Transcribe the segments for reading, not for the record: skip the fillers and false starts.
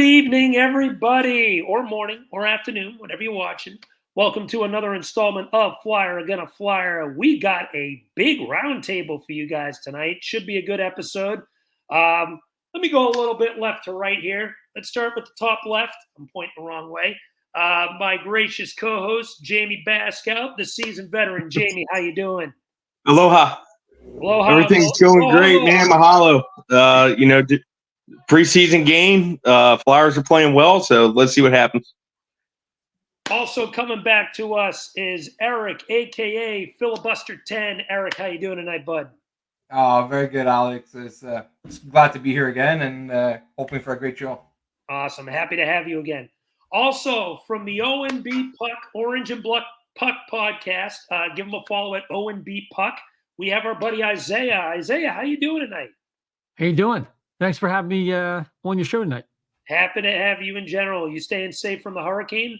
evening, everybody, or morning, or afternoon, whatever you're watching. Welcome to another installment of Flyera, Gonna Flyer. We got a big roundtable for you guys tonight. Should be a good episode. Let me go a little bit left to right here. Let's start with the top left. I'm pointing the wrong way. My gracious co-host, Jamey Bascout, the seasoned veteran. Jamey, how you doing? Aloha. Aloha. Everything's going great, man. Mahalo. Preseason game. Flyers are playing well, so let's see what happens. Also coming back to us is Eric, a.k.a. Filibuster 10. Eric, how you doing tonight, bud? Oh, very good, Alex. It's glad to be here again and hoping for a great show. Awesome. Happy to have you again. Also, from the ONB Puck, Orange and Black Puck podcast, give them a follow at ONB Puck. We have our buddy Isaiah. Isaiah, how you doing tonight? How you doing? Thanks for having me on your show tonight. Happy to have you in general. You staying safe from the hurricane?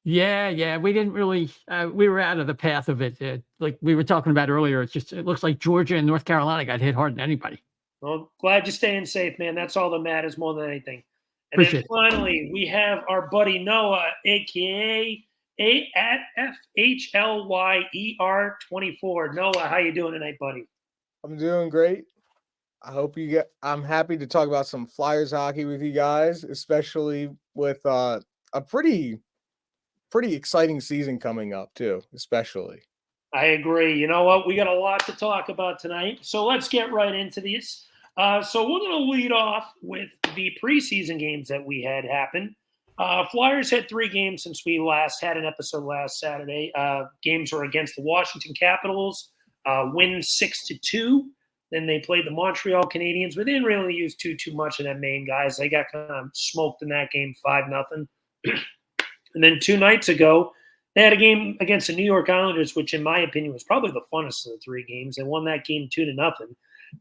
Yeah. We didn't really. We were out of the path of it. Like we were talking about earlier. It looks like Georgia and North Carolina got hit harder than anybody. Well, glad you're staying safe, man. That's all that matters more than anything. And Appreciate then finally, we have our buddy Noah, a.k.a. at FHLYER24. Noah, how you doing tonight, buddy? I'm doing great. I'm happy to talk about some Flyers hockey with you guys, especially with a pretty exciting season coming up too, especially. I agree. You know what? We got a lot to talk about tonight. So let's get right into these. So we're going to lead off with the preseason games that we had happen. Flyers had 3 games since we last had an episode last Saturday. Games were against the Washington Capitals, win 6-2. Then they played the Montreal Canadiens. We didn't really use too much of that main guys. They got kind of smoked in that game, 5-0. And then 2 nights ago, they had a game against the New York Islanders, which in my opinion was probably the funnest of the 3 games. They won that game 2-0,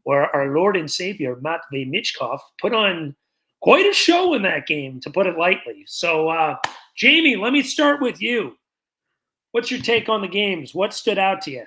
where our Lord and Savior, Matvei Michkov, put on quite a show in that game, to put it lightly. So, Jamey, let me start with you. What's your take on the games? What stood out to you?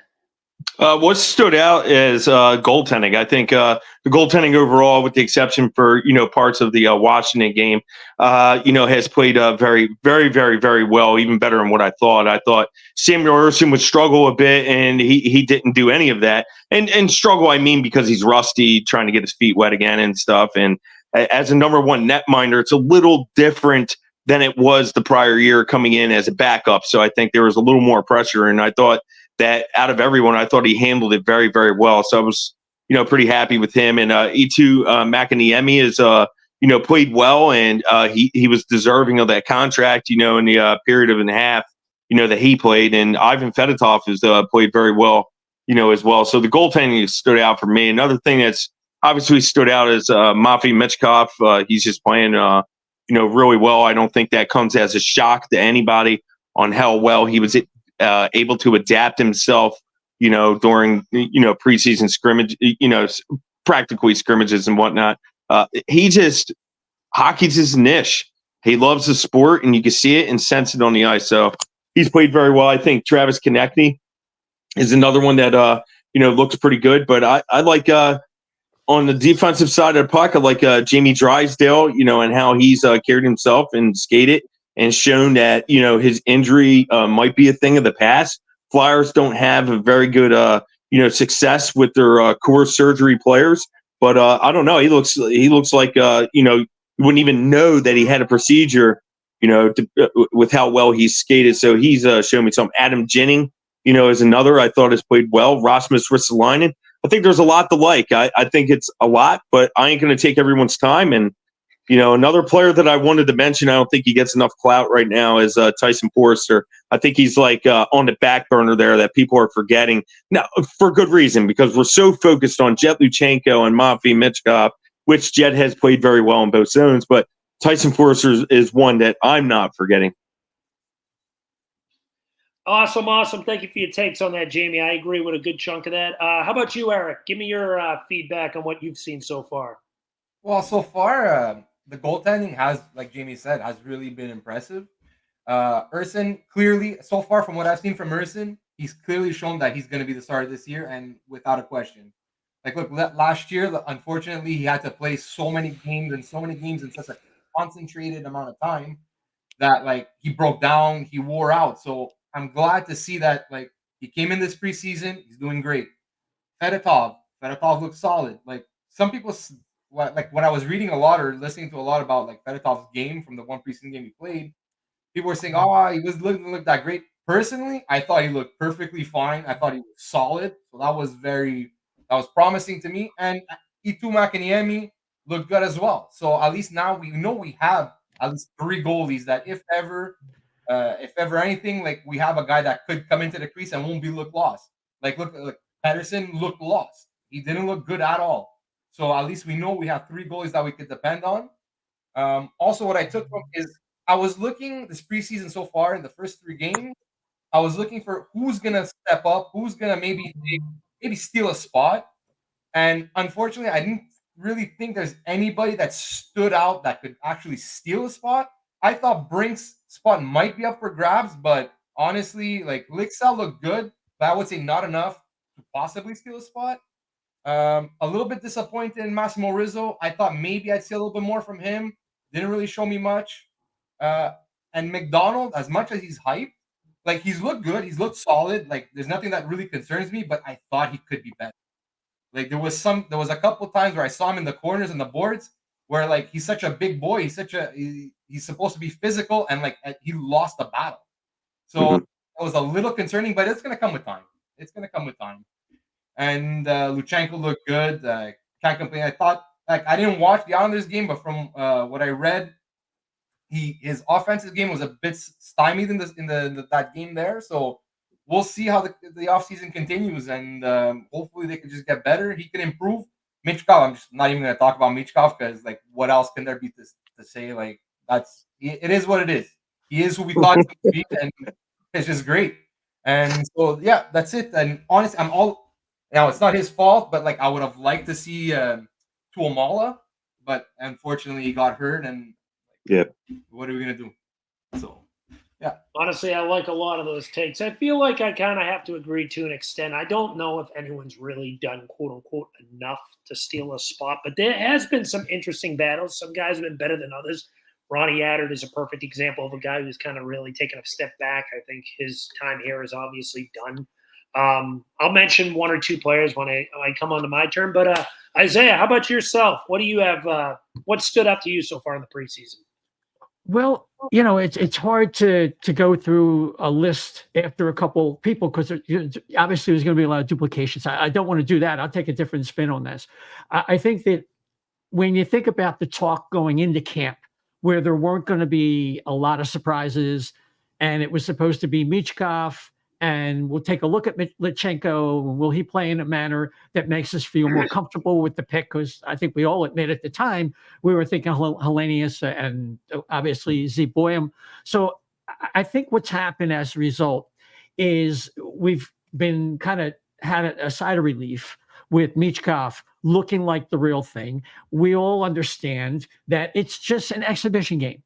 What stood out is goaltending. I think the goaltending overall, with the exception for parts of the Washington game, has played very, very, very, very well, even better than what I thought. I thought Samuel Ersson would struggle a bit, and he didn't do any of that. And struggle, I mean, because he's rusty, trying to get his feet wet again and stuff. And as a number 1 netminder, it's a little different than it was the prior year coming in as a backup. So I think there was a little more pressure, and I thought that out of everyone, I thought he handled it very, very well. So I was, pretty happy with him. And E2 Makiniemi is, played well, and he was deserving of that contract, in the period of and a half, that he played. And Ivan Fedotov has played very well, as well. So the goaltending stood out for me. Another thing that's obviously stood out is Matvei Michkov. He's just playing, really well. I don't think that comes as a shock to anybody on how well he was able to adapt himself, during, preseason scrimmage, practically scrimmages and whatnot. Hockey's his niche. He loves the sport, and you can see it and sense it on the ice. So he's played very well. I think Travis Konechny is another one that, looks pretty good. But I like, on the defensive side of the puck, I like Jamie Drysdale, and how he's carried himself and skated and shown that, his injury might be a thing of the past. Flyers don't have a very good, success with their core surgery players. But I don't know. He looks like, you wouldn't even know that he had a procedure, with how well he's skated. So he's shown me some. Adam Jennings, is another I thought has played well. Rasmus Ristolainen. I think there's a lot to like. I think it's a lot, but I ain't going to take everyone's time. And another player that I wanted to mention, I don't think he gets enough clout right now, is Tyson Forster. I think he's like on the back burner there that people are forgetting. Now, for good reason, because we're so focused on Jett Luchanko and Matvei Michkov, which Jett has played very well in both zones. But Tyson Forster is one that I'm not forgetting. Awesome. Thank you for your takes on that, Jamey. I agree with a good chunk of that. How about you, Eric? Give me your feedback on what you've seen so far. Well, so far, the goaltending has, like Jamey said, has really been impressive. Ersson, clearly, so far from what I've seen from Ersson, he's clearly shown that he's going to be the starter this year, and without a question. Like, look, last year, unfortunately, he had to play so many games in such a concentrated amount of time that like he broke down, he wore out. So I'm glad to see that like he came in this preseason, he's doing great. Fedotov looks solid. Like some people, like when I was reading a lot or listening to a lot about like Fedotov's game from the one preseason game he played, people were saying, "Oh, he was looking look that great." Personally, I thought he looked perfectly fine. I thought he was solid, so that was promising to me. And Itu Makaniemi looked good as well. So at least now we know we have at least 3 goalies that if ever anything, like we have a guy that could come into the crease and won't be look lost. Like Pedersen looked lost. He didn't look good at all. So at least we know we have 3 goalies that we could depend on. Also, what I took from is I was looking this preseason so far in the first 3 games. I was looking for who's gonna step up, who's gonna maybe steal a spot. And unfortunately, I didn't really think there's anybody that stood out that could actually steal a spot. I thought Brink's spot might be up for grabs, but honestly, like Lixell looked good, but I would say not enough to possibly steal a spot. A little bit disappointed in Massimo Rizzo. I thought maybe I'd see a little bit more from him. Didn't really show me much. And McDonald, as much as he's hyped, like he's looked good, he's looked solid. Like there's nothing that really concerns me, but I thought he could be better. Like there was a couple times where I saw him in the corners and the boards where like he's such a big boy, he's supposed to be physical and like he lost the battle. So it was a little concerning, but it's gonna come with time. It's gonna come with time. And Luchanko looked good. Can't complain. I thought like I didn't watch the Islanders game, but from what I read, his offensive game was a bit stymied in that game there. So we'll see how the offseason continues, and hopefully they can just get better. He can improve. Michkov, I'm just not even going to talk about Michkov because like what else can there be to say? Like it is what it is. He is who we thought he would be, and it's just great. And so yeah, that's it. And honestly, now it's not his fault, but like I would have liked to see Tuomala, but unfortunately he got hurt, and what are we gonna do? So yeah. Honestly, I like a lot of those takes. I feel like I kind of have to agree to an extent. I don't know if anyone's really done quote unquote enough to steal a spot, but there has been some interesting battles. Some guys have been better than others. Ronnie Attard is a perfect example of a guy who's kind of really taken a step back. I think his time here is obviously done. I'll mention 1 or 2 players when I come onto my turn. But Isaiah, how about yourself? What do you have? What stood out to you so far in the preseason? Well, you know, it's hard to go through a list after a couple people because obviously there's going to be a lot of duplications. I don't want to do that. I'll take a different spin on this. I think that when you think about the talk going into camp, where there weren't going to be a lot of surprises, and it was supposed to be Michkov, and we'll take a look at Luchanko. Will he play in a manner that makes us feel more comfortable with the pick? Because I think we all admit at the time we were thinking Hellenius and obviously Zeboyam. So I think what's happened as a result is we've been kind of had a sigh of relief with Michkov looking like the real thing. We all understand that it's just an exhibition game.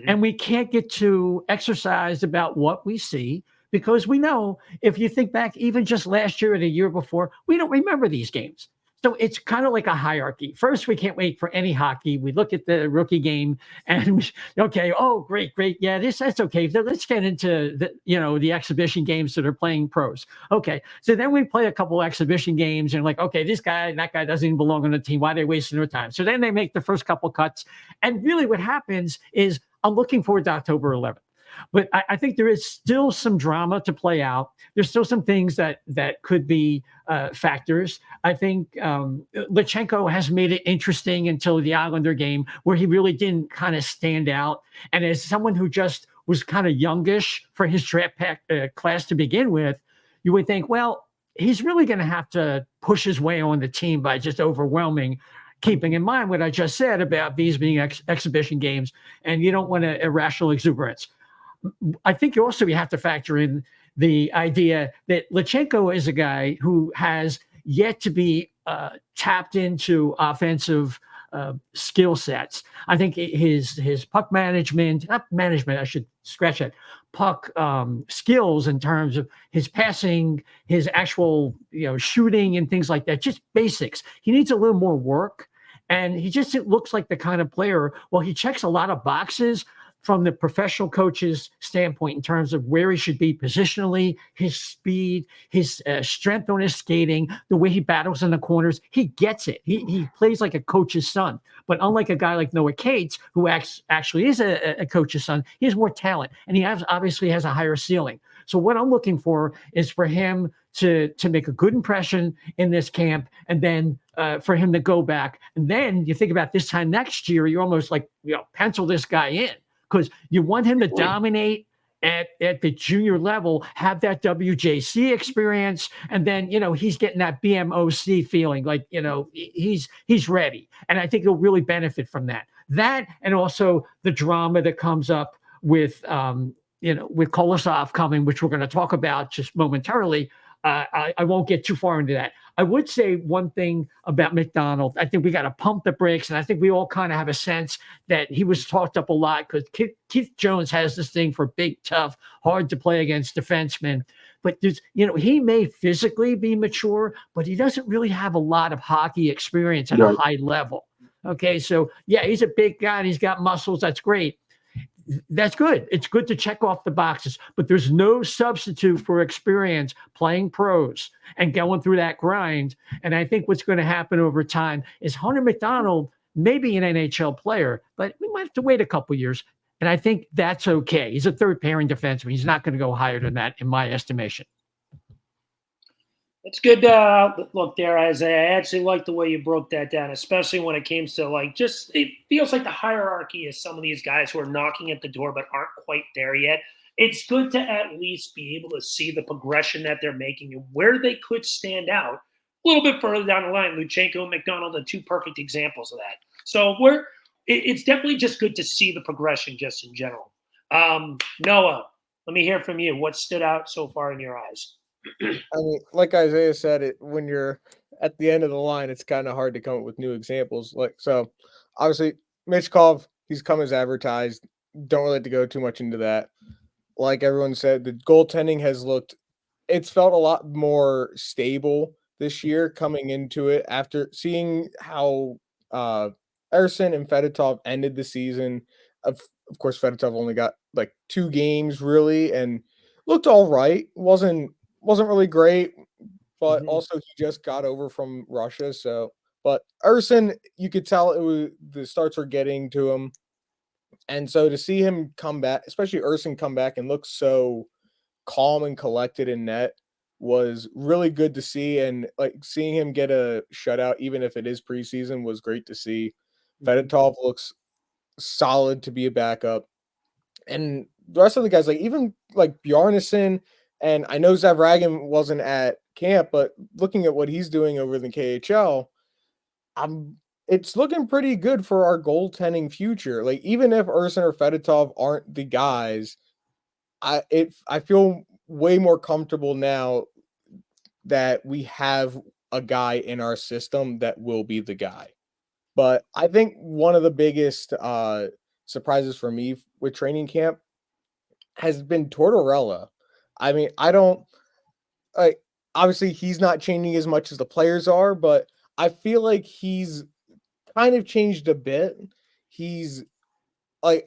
And we can't get too exercised about what we see, because we know if you think back even just last year or the year before, we don't remember these games. So it's kind of like a hierarchy. First, we can't wait for any hockey. We look at the rookie game and okay, oh, great. Yeah, that's okay. Let's get into the exhibition games that are playing pros. Okay, so then we play a couple exhibition games and like, okay, this guy and that guy doesn't even belong on the team. Why are they wasting their time? So then they make the first couple cuts. And really what happens is I'm looking forward to October 11th. But I think there is still some drama to play out. There's still some things that could be factors. I think Luchanko has made it interesting until the Islander game, where he really didn't kind of stand out. And as someone who just was kind of youngish for his draft class to begin with, you would think, well, he's really going to have to push his way on the team by just overwhelming, keeping in mind what I just said about these being exhibition games, and you don't want irrational exuberance. I think you have to factor in the idea that Luchanko is a guy who has yet to be tapped into offensive skill sets. I think his puck management, I should scratch that, puck skills in terms of his passing, his actual shooting and things like that, just basics. He needs a little more work. And he just looks like the kind of player, well, he checks a lot of boxes from the professional coach's standpoint in terms of where he should be positionally, his speed, his strength on his skating, the way he battles in the corners. He gets it. He plays like a coach's son. But unlike a guy like Noah Cates, who actually is a coach's son, he has more talent, and he obviously has a higher ceiling. So what I'm looking for is for him to make a good impression in this camp, and then for him to go back. And then you think about this time next year, you're almost like, pencil this guy in, because you want him to dominate at the junior level, have that WJC experience, and then he's getting that BMOC feeling, like he's ready, and I think he'll really benefit from that. That, and also the drama that comes up with with Kolosov coming, which we're going to talk about just momentarily. I won't get too far into that. I would say one thing about McDonald. I think we got to pump the brakes, and I think we all kind of have a sense that he was talked up a lot because Keith Jones has this thing for big, tough, hard to play against defensemen. But there's, he may physically be mature, but he doesn't really have a lot of hockey experience at a high level. Okay, so yeah, he's a big guy and he's got muscles. That's great. That's good. It's good to check off the boxes, but there's no substitute for experience playing pros and going through that grind. And I think what's going to happen over time is Hunter McDonald may be an NHL player, but we might have to wait a couple years. And I think that's okay. He's a third pairing defenseman. He's not going to go higher than that, in my estimation. It's good look there, Isaiah. I actually like the way you broke that down, especially when it comes to it feels like the hierarchy is some of these guys who are knocking at the door but aren't quite there yet. It's good to at least be able to see the progression that they're making and where they could stand out a little bit further down the line. Luchanko and McDonald are two perfect examples of that. So it's definitely just good to see the progression just in general. Noah, let me hear from you. What stood out so far in your eyes? I mean, like Isaiah said, when you're at the end of the line, it's kind of hard to come up with new examples. So obviously Michkov, he's come as advertised. Don't really have to go too much into that. Like everyone said, the goaltending it's felt a lot more stable this year coming into it after seeing how Erson and Fedotov ended the season. Of course, Fedotov only got 2 games really and looked all right. Wasn't really great, but also he just got over from Russia. So, but Erson, you could tell the starts were getting to him. And so to see him come back, especially Erson come back and look so calm and collected in net was really good to see. And seeing him get a shutout, even if it is preseason, was great to see. Fedotov looks solid to be a backup. And the rest of the guys, even Bjarnason, and I know Zavragin wasn't at camp, but looking at what he's doing over in the KHL, it's looking pretty good for our goaltending future. Even if Erson or Fedotov aren't the guys, I feel way more comfortable now that we have a guy in our system that will be the guy. But I think one of the biggest surprises for me with training camp has been Tortorella. I mean, obviously he's not changing as much as the players are, but I feel like he's kind of changed a bit. He's I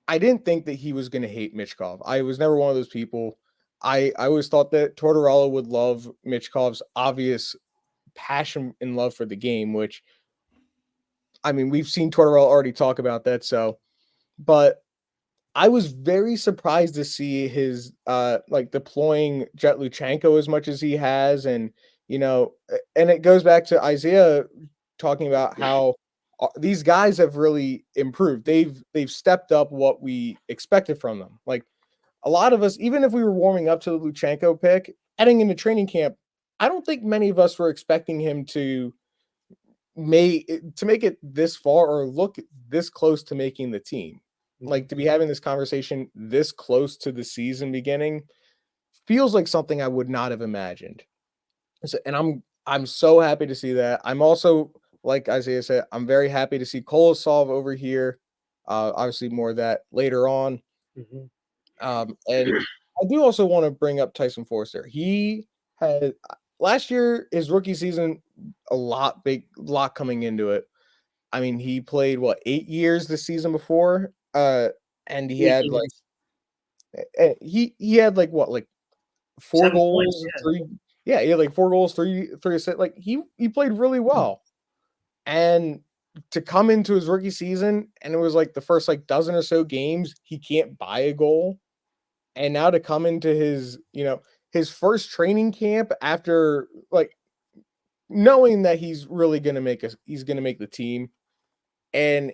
didn't think that he was going to hate Michkov. I was never one of those people. I always thought that Tortorella would love Michkov's obvious passion and love for the game, which, I mean, we've seen Tortorella already talk about that. So, but I was very surprised to see his deploying Jett Luchanko as much as he has. And, and it goes back to Isaiah talking about how these guys have really improved. They've stepped up what we expected from them. A lot of us, even if we were warming up to the Luchanko pick, heading into training camp, I don't think many of us were expecting him to make it this far or look this close to making the team. To be having this conversation this close to the season beginning feels like something I would not have imagined. So, and I'm so happy to see that. I'm also, like Isaiah said, I'm very happy to see Kolosov over here. Obviously more of that later on. And I do also want to bring up Tyson Forster. He had last year, his rookie season, a lot coming into it. I mean, he played what 8 years the season before, and he had like he had like what like 4 7 points, goals, 3 yeah, he had like 4 goals, 3 assists. Like he played really well. And to come into his rookie season and it was like the first like dozen or so games, he can't buy a goal. And now to come into his, his first training camp after like knowing that he's really going to he's going to make the team. And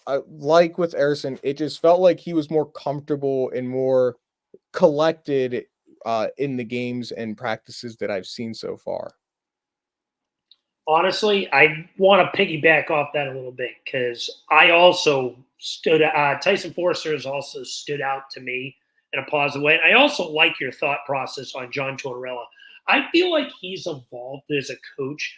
like with Ersson, it just felt like he was more comfortable and more collected in the games and practices that I've seen so far. Honestly, I want to piggyback off that a little bit because I also Tyson Forster has also stood out to me in a positive way. And I also like your thought process on John Tortorella. I feel like he's evolved as a coach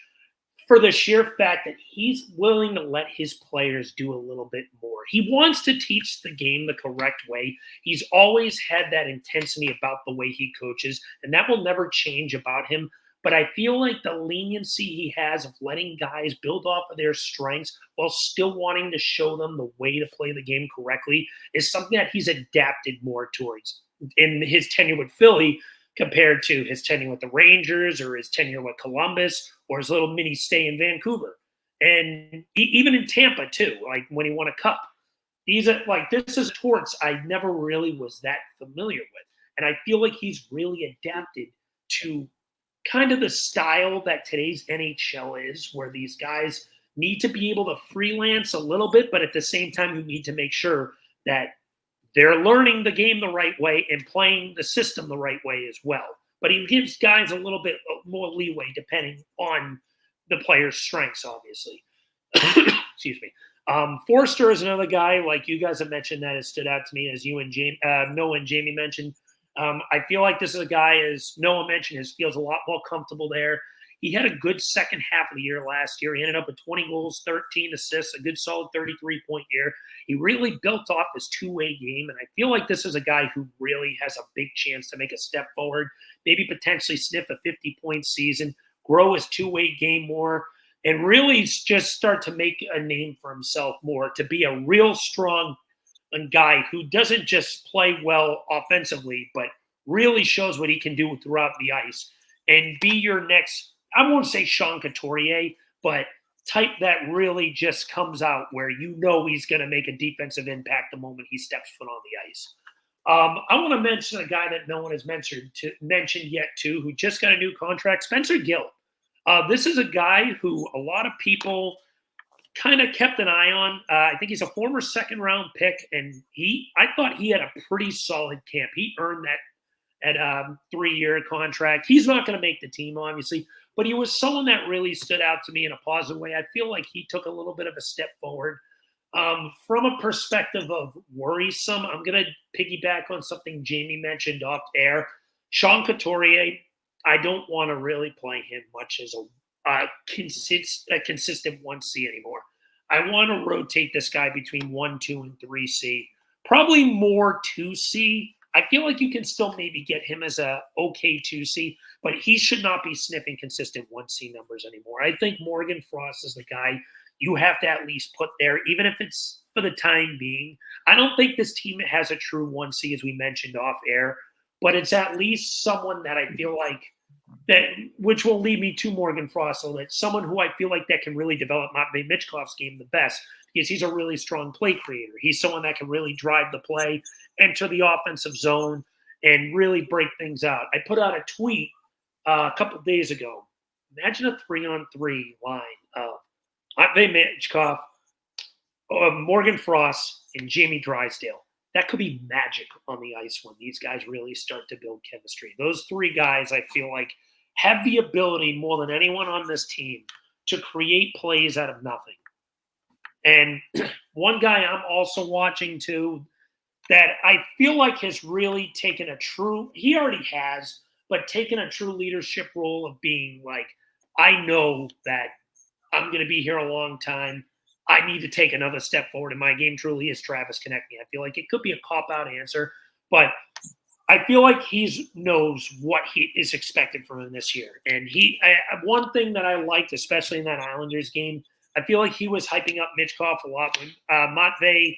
for the sheer fact that he's willing to let his players do a little bit more. He wants to teach the game the correct way. He's always had that intensity about the way he coaches, and that will never change about him. But I feel like the leniency he has of letting guys build off of their strengths while still wanting to show them the way to play the game correctly is something that he's adapted more towards in his tenure with Philly compared to his tenure with the Rangers or his tenure with Columbus or his little mini stay in Vancouver. And even in Tampa, too, like when he won a cup. These are like, this is torts I never really was that familiar with. And I feel like he's really adapted to kind of the style that today's NHL is, where these guys need to be able to freelance a little bit, but at the same time, you need to make sure that they're learning the game the right way and playing the system the right way as well. But he gives guys a little bit more leeway depending on the player's strengths, obviously. Excuse me. Forster is another guy, like you guys have mentioned, that has stood out to me, as you and Noah and Jamey mentioned. I feel like this is a guy, as Noah mentioned, feels a lot more comfortable there. He had a good second half of the year last year. He ended up with 20 goals, 13 assists, a good solid 33-point year. He really built off his two-way game, and I feel like this is a guy who really has a big chance to make a step forward, maybe potentially sniff a 50-point season, grow his two-way game more, and really just start to make a name for himself more, to be a real strong guy who doesn't just play well offensively, but really shows what he can do throughout the ice and be your next, I won't say Sean Couturier, but type that really just comes out where you know he's going to make a defensive impact the moment he steps foot on the ice. I want to mention a guy that no one has mentioned yet, too, who just got a new contract, Spencer Gill. This is a guy who a lot of people kind of kept an eye on. I think he's a former second-round pick, and I thought he had a pretty solid camp. He earned that at 3-year contract. He's not going to make the team, obviously, but he was someone that really stood out to me in a positive way. I feel like he took a little bit of a step forward. From a perspective of worrisome, I'm going to piggyback on something Jamey mentioned off air. Sean Couturier, I don't want to really play him much as a consistent 1C anymore. I want to rotate this guy between 1, 2, and 3C. Probably more 2C. I feel like you can still maybe get him as a okay 2C, but he should not be sniffing consistent 1C numbers anymore. I think Morgan Frost is the guy you have to at least put there, even if it's for the time being. I don't think this team has a true 1C, as we mentioned off air, but it's at least someone that I feel like that, which will lead me to Morgan Frost, so that someone who I feel like that can really develop Matvei Michkov's game the best, because he's a really strong play creator. He's someone that can really drive the play, enter the offensive zone, and really break things out. I put out a tweet a couple of days ago. Imagine a 3-on-3 line of Matvei Michkov, Morgan Frost, and Jamey Drysdale. That could be magic on the ice when these guys really start to build chemistry. Those three guys, I feel like, have the ability more than anyone on this team to create plays out of nothing. And one guy I'm also watching too that I feel like has really taken he already has, but taken a true leadership role of being like, I know that I'm going to be here a long time. I need to take another step forward in my game, truly, is Travis Konecny. I feel like it could be a cop-out answer, but I feel like he knows what he is expected from him this year. And one thing that I liked, especially in that Islanders game, I feel like he was hyping up Michkov a lot. When Matvei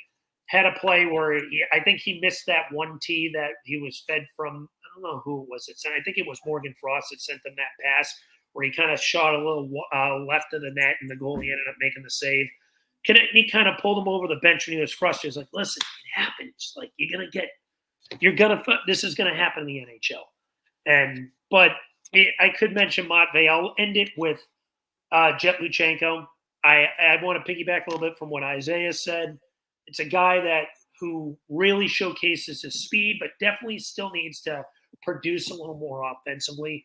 had a play where I think he missed that one tee that he was fed from. I don't know who it was. I think it was Morgan Frost that sent him that pass where he kind of shot a little left of the net, and the goalie ended up making the save. He kind of pulled him over the bench when he was frustrated. He was like, "Listen, it happens. Like this is gonna happen in the NHL." But I could mention Matvei. I'll end it with Jett Luchanko. I want to piggyback a little bit from what Isaiah said. It's a guy who really showcases his speed, but definitely still needs to produce a little more offensively.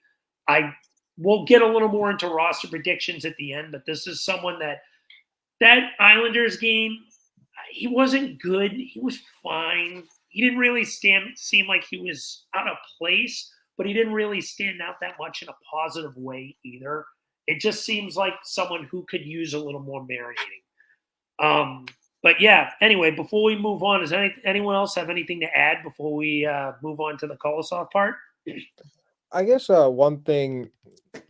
We'll get a little more into roster predictions at the end, but this is someone that Islanders game, he wasn't good. He was fine. He didn't really seem like he was out of place, but he didn't really stand out that much in a positive way either. It just seems like someone who could use a little more marinating. But yeah, anyway, before we move on, does anyone else have anything to add before we move on to the Kolosov part? I guess one thing,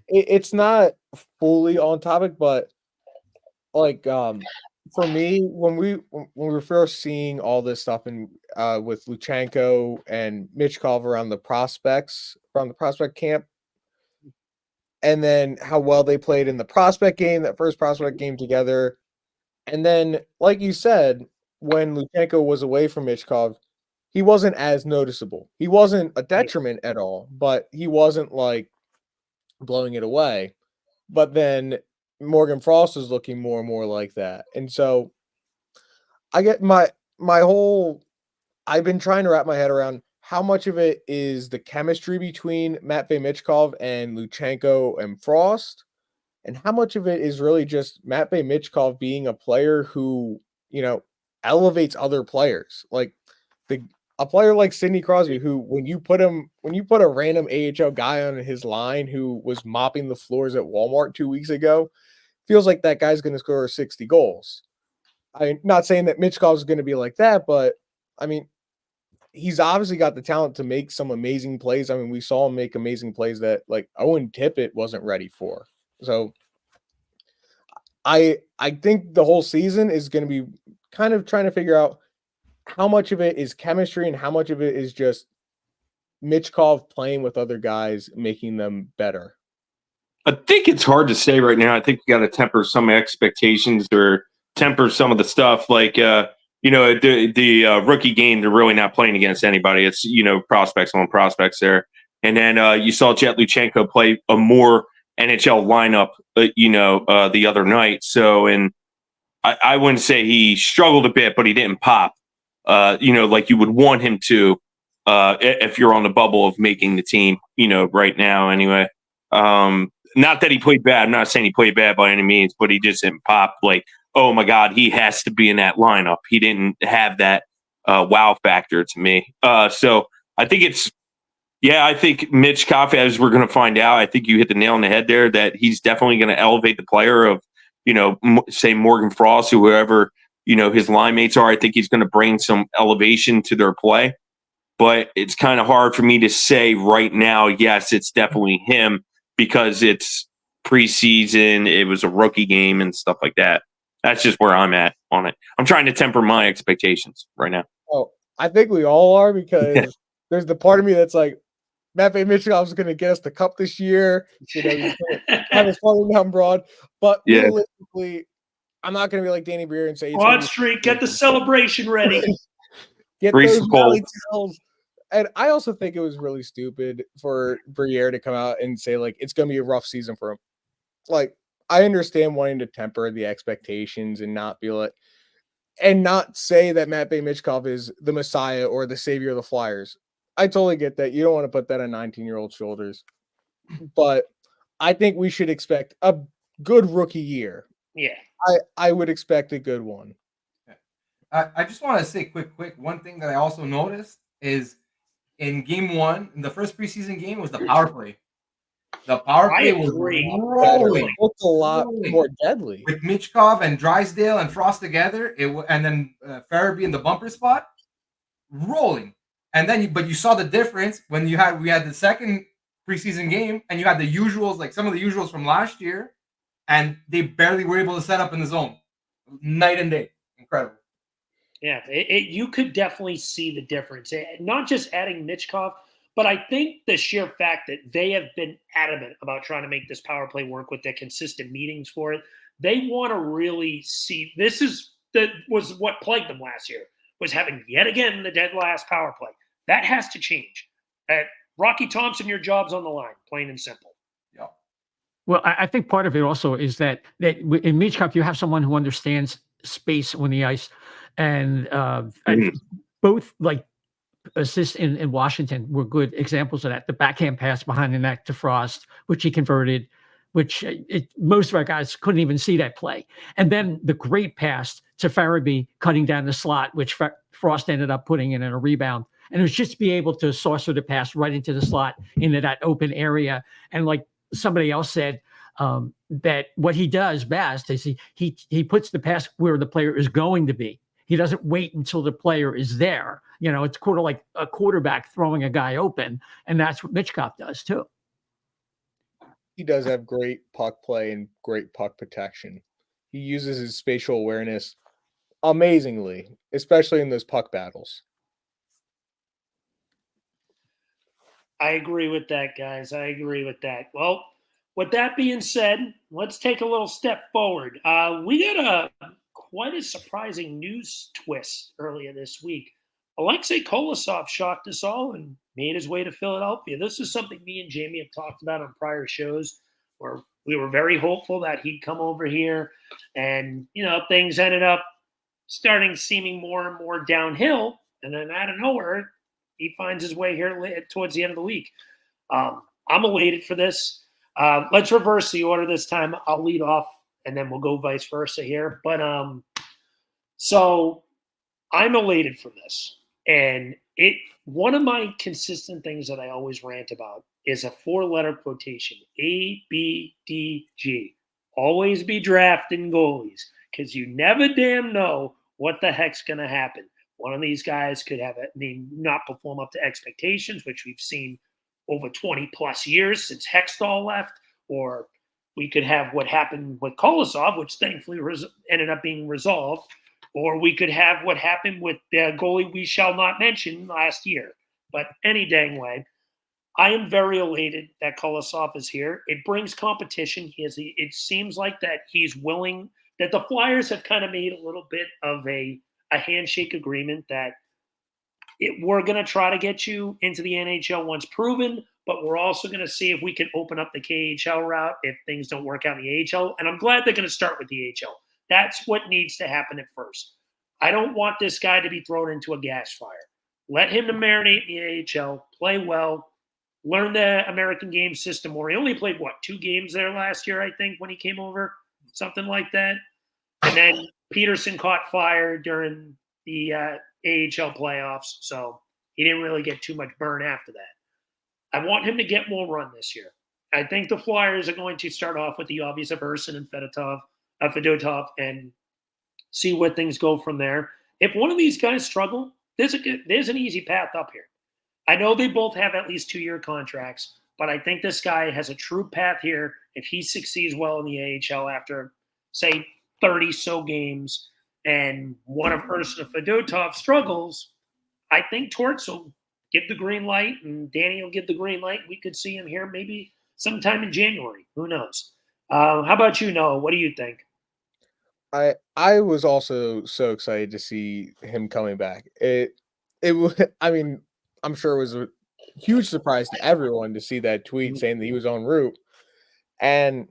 it's not fully on topic, but like for me, when we were first seeing all this stuff in with Luchanko and Michkov around the prospect camp, and then how well they played in the prospect game, that first prospect game together. And then, like you said, when Luchanko was away from Michkov, he wasn't as noticeable. He wasn't a detriment at all, but he wasn't like blowing it away. But then Morgan Frost is looking more and more like that. And so I get my whole, I've been trying to wrap my head around how much of it is the chemistry between Matvei Michkov and Luchanko and Frost, and how much of it is really just Matvei Michkov being a player who, elevates other players. Like a player like Sidney Crosby, who when you put a random AHL guy on his line who was mopping the floors at Walmart 2 weeks ago, feels like that guy's going to score 60 goals. I'm not saying that Michkov is going to be like that, but I mean, he's obviously got the talent to make some amazing plays. I mean, we saw him make amazing plays that like Owen Tippett wasn't ready for. So I think the whole season is going to be kind of trying to figure out how much of it is chemistry and how much of it is just Michkov playing with other guys, making them better. I think it's hard to say right now. I think you got to temper some expectations or temper some of the stuff. Like, the rookie game, they're really not playing against anybody. It's, prospects on prospects there. And then you saw Jett Luchanko play a more NHL lineup, the other night. So, and I wouldn't say he struggled a bit, but he didn't pop, like you would want him to if you're on the bubble of making the team, right now anyway. Not that he played bad. I'm not saying he played bad by any means, but he just didn't pop like, oh my God, he has to be in that lineup. He didn't have that wow factor to me. So I think I think Michkov, as we're going to find out, I think you hit the nail on the head there, that he's definitely going to elevate the player of, say Morgan Frost, or whoever, his line mates are. I think he's going to bring some elevation to their play. But it's kind of hard for me to say right now, yes, it's definitely him, because it's preseason, it was a rookie game and stuff like that. That's just where I'm at on it. I'm trying to temper my expectations right now. Oh, I think we all are, because there's the part of me that's like, Matvei Michkov is going to get us the cup this year. He's kind of falling down broad. But realistically, I'm not going to be like Danny Breer and say, Broad Street, get the celebration ready. Get those rally tails. And I also think it was really stupid for Briere to come out and say, like, it's going to be a rough season for him. Like, I understand wanting to temper the expectations and not be like, and not say that Matvei Michkov is the Messiah or the savior of the Flyers. I totally get that. You don't want to put that on 19-year-old shoulders. But I think we should expect a good rookie year. Yeah. I would expect a good one. I just want to say quick, one thing that I also noticed is in game one, in the first preseason game, was the power play. The power play was rolling. It looked a lot more deadly. With Michkov and Drysdale and Frost together, and then Farabee in the bumper spot, rolling. And then, but you saw the difference when we had the second preseason game, and you had the usuals, like some of the usuals from last year, and they barely were able to set up in the zone. Night and day. Incredible. Yeah, you could definitely see the difference. Not just adding Michkov, but I think the sheer fact that they have been adamant about trying to make this power play work with their consistent meetings for it. They want to really see. Was what plagued them last year, was having yet again the dead last power play. That has to change. Rocky Thompson, your job's on the line, plain and simple. Yeah. Well, I think part of it also is that in Michkov, you have someone who understands space on the ice, and both like assists in Washington were good examples of that. The backhand pass behind the net to Frost, which he converted, which most of our guys couldn't even see that play. And then the great pass to Farabee cutting down the slot, which Frost ended up putting in a rebound. And it was just to be able to saucer the pass right into the slot into that open area. And like somebody else said, that what he does best is he puts the pass where the player is going to be. He doesn't wait until the player is there. It's sort of like a quarterback throwing a guy open, and that's what Michkov does too. He does have great puck play and great puck protection. He uses his spatial awareness amazingly, especially in those puck battles. I agree with that, guys. I agree with that. Well, with that being said, let's take a little step forward. We got quite a surprising news twist earlier this week. Alexei Kolosov shocked us all and made his way to Philadelphia. This is something me and Jamey have talked about on prior shows, where we were very hopeful that he'd come over here, and things ended up seeming more and more downhill, and then out of nowhere he finds his way here towards the end of the week. I'm elated for this. Let's reverse the order this time. I'll lead off, and then we'll go vice versa here. But so I'm elated for this. And one of my consistent things that I always rant about is a 4-letter quotation, ABDG. Always be drafting goalies, because you never damn know what the heck's going to happen. One of these guys could not perform up to expectations, which we've seen over 20 plus years since Hextall left, or we could have what happened with Kolosov, which thankfully ended up being resolved, or we could have what happened with the goalie we shall not mention last year. But any dang way, I am very elated that Kolosov is here. It brings competition. It seems like that he's willing, that the Flyers have kind of made a little bit of a handshake agreement that we're going to try to get you into the NHL once proven, but we're also going to see if we can open up the KHL route if things don't work out in the AHL. And I'm glad they're going to start with the AHL. That's what needs to happen at first. I don't want this guy to be thrown into a gas fire. Let him to marinate in the AHL, play well, learn the American game system more. He only played, 2 games there last year, I think, when he came over, something like that. And then Peterson caught fire during the AHL playoffs, so he didn't really get too much burn after that. I want him to get more run this year. I think the Flyers are going to start off with the obvious of Urson and Fedotov and see where things go from there. If one of these guys struggle, there's an easy path up here. I know they both have at least 2-year contracts, but I think this guy has a true path here if he succeeds well in the AHL after, say, 30-so games, and one of Urson and Fedotov struggles. I think Torts will give the green light, and Danny will give the green light. We could see him here maybe sometime in January. Who knows? How about you, Noah? What do you think? I was also so excited to see him coming back. It was, I mean, I'm sure it was a huge surprise to everyone to see that tweet saying that he was en route. And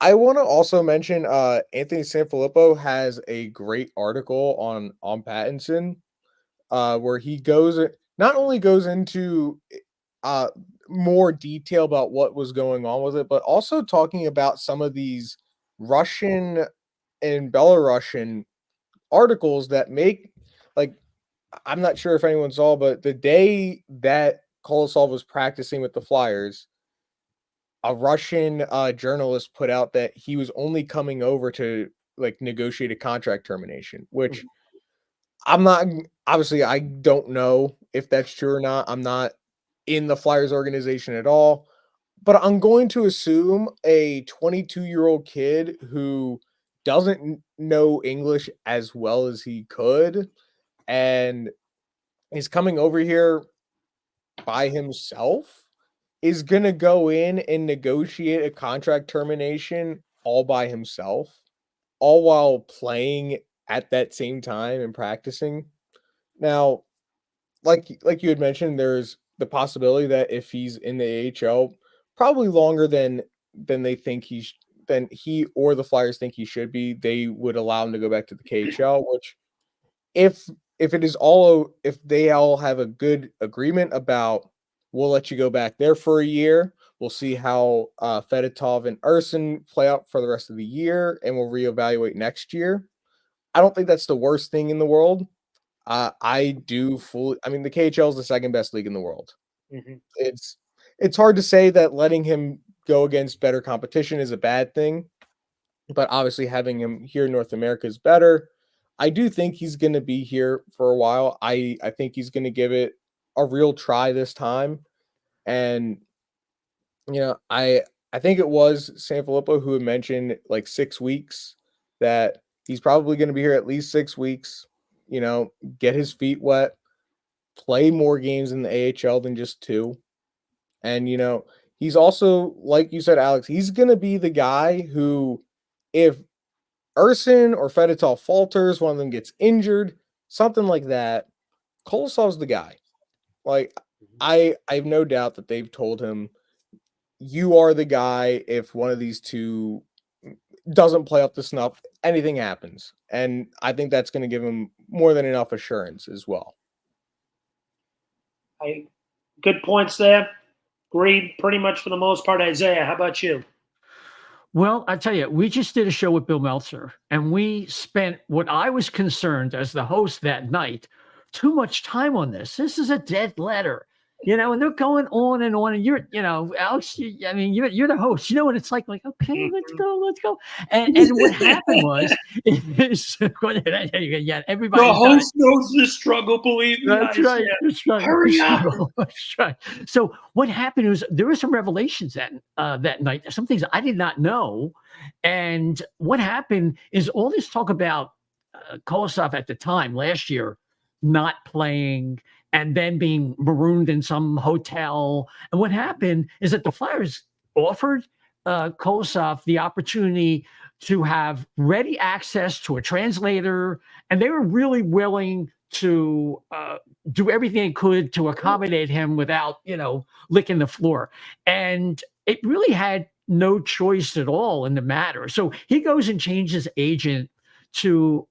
I want to also mention Anthony Sanfilippo has a great article on Pattinson where he not only goes into more detail about what was going on with it, but also talking about some of these Russian and Belarusian articles that make, like, I'm not sure if anyone saw, but the day that Kolosov was practicing with the Flyers, a Russian journalist put out that he was only coming over to negotiate a contract termination, which obviously I don't know if that's true or not. I'm not in the Flyers organization at all. but I'm going to assume a 22-year-old kid who doesn't know English as well as he could and is coming over here by himself is going to go in and negotiate a contract termination all by himself, all while playing at that same time and practicing. Now, like you had mentioned, there's the possibility that if he's in the AHL, probably longer than they think than he or the Flyers think he should be, they would allow him to go back to the KHL. Which, if if they all have a good agreement about, we'll let you go back there for a year. We'll see how Fedotov and Urson play out for the rest of the year, and we'll reevaluate next year. I don't think that's the worst thing in the world. I do fully. I mean, the KHL is the second best league in the world. Mhm. It's hard to say that letting him go against better competition is a bad thing, but obviously having him here in North America is better. I do think he's going to be here for a while. I think he's going to give it a real try this time, and I think it was Sanfilippo who had mentioned like 6 weeks, that he's probably going to be here at least 6 weeks. Get his feet wet, play more games in the AHL than just two. And, he's also, like you said, Alex, he's going to be the guy who, if Urson or Fedotov falters, one of them gets injured, something like that, Kolosov's the guy. Like, I have no doubt that they've told him, you are the guy if one of these two doesn't play up to snuff, anything happens. And I think that's going to give him more than enough assurance as well. Good points there. Agreed pretty much for the most part. Isaiah, how about you? Well, I tell you, we just did a show with Bill Meltzer, and we spent what I was concerned as the host that night, too much time on this. This is a dead letter, and they're going on, and you're, Alex, you're the host, and it's like, okay, let's go. And what happened was, yeah, everybody. The host knows the struggle, believe me. That's right. That's right. Hurry up. That's right. So what happened was there were some revelations that night, some things I did not know. And what happened is all this talk about Kolosov at the time last year not playing and then being marooned in some hotel. And what happened is that the Flyers offered Kolosov the opportunity to have ready access to a translator, and they were really willing to do everything they could to accommodate him without, licking the floor. And it really had no choice at all in the matter. So he goes and changes agent to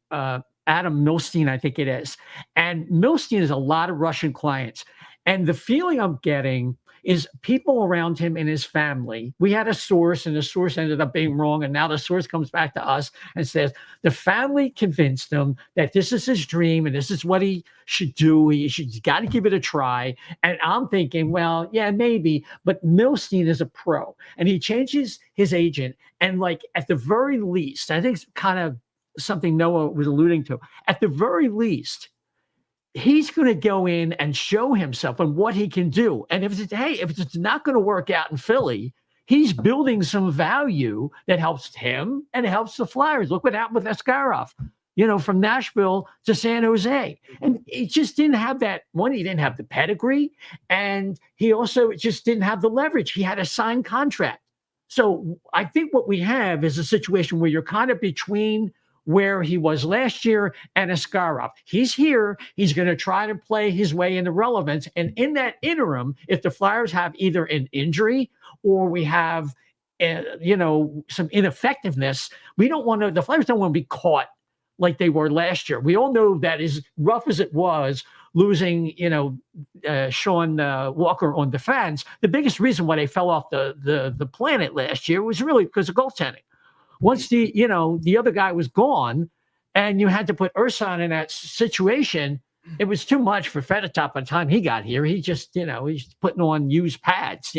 Adam Milstein, I think it is. And Milstein has a lot of Russian clients. And the feeling I'm getting is people around him and his family. We had a source, and the source ended up being wrong. And now the source comes back to us and says the family convinced him that this is his dream and this is what he should do. He's got to give it a try. And I'm thinking, well, yeah, maybe. But Milstein is a pro, and he changes his agent. And at the very least, I think it's kind of something Noah was alluding to. At the very least, he's going to go in and show himself and what he can do. And if it's not going to work out in Philly, he's building some value that helps him and helps the Flyers. Look what happened with Askarov, from Nashville to San Jose. And he just didn't have that. One, he didn't have the pedigree, and he also just didn't have the leverage. He had a signed contract. So I think what we have is a situation where you're kind of between where he was last year and Askarov. He's here. He's going to try to play his way into relevance. And in that interim, if the Flyers have either an injury or we have, some ineffectiveness, the Flyers don't want to be caught like they were last year. We all know that as rough as it was losing, Sean Walker on defense, the biggest reason why they fell off the planet last year was really because of goaltending. Once the other guy was gone and you had to put Urson in that situation, it was too much for Fedotov by the time he got here. He just, he's putting on used pads,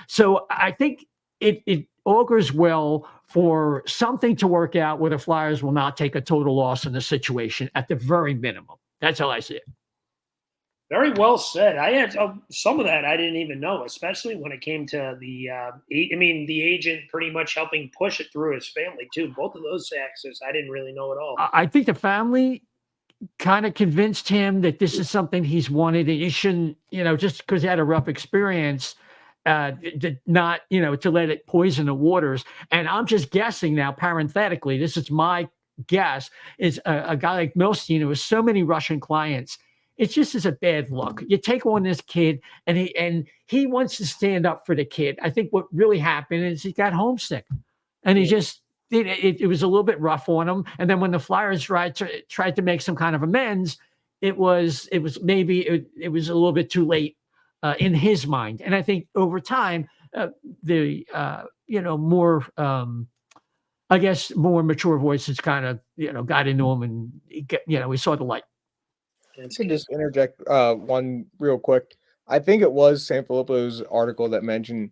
So I think it augurs well for something to work out where the Flyers will not take a total loss in the situation at the very minimum. That's how I see it. Very well said. I had some of that I didn't even know, especially when it came to the the agent pretty much helping push it through his family too. Both of those axes I didn't really know at all. I think the family kind of convinced him that this is something he's wanted, and he shouldn't, just because he had a rough experience, not, to let it poison the waters. And I'm just guessing now, parenthetically, this is my guess, is a guy like Milstein who has so many Russian clients. It just is a bad look. You take on this kid, and he wants to stand up for the kid. I think what really happened is he got homesick, and he just. It was a little bit rough on him, and then when the Flyers tried to make some kind of amends, it was maybe it was a little bit too late in his mind. And I think over time, the more I guess more mature voices kind of got into him, and we saw the light. I could just interject one real quick. I think it was Sanfilippo's article that mentioned.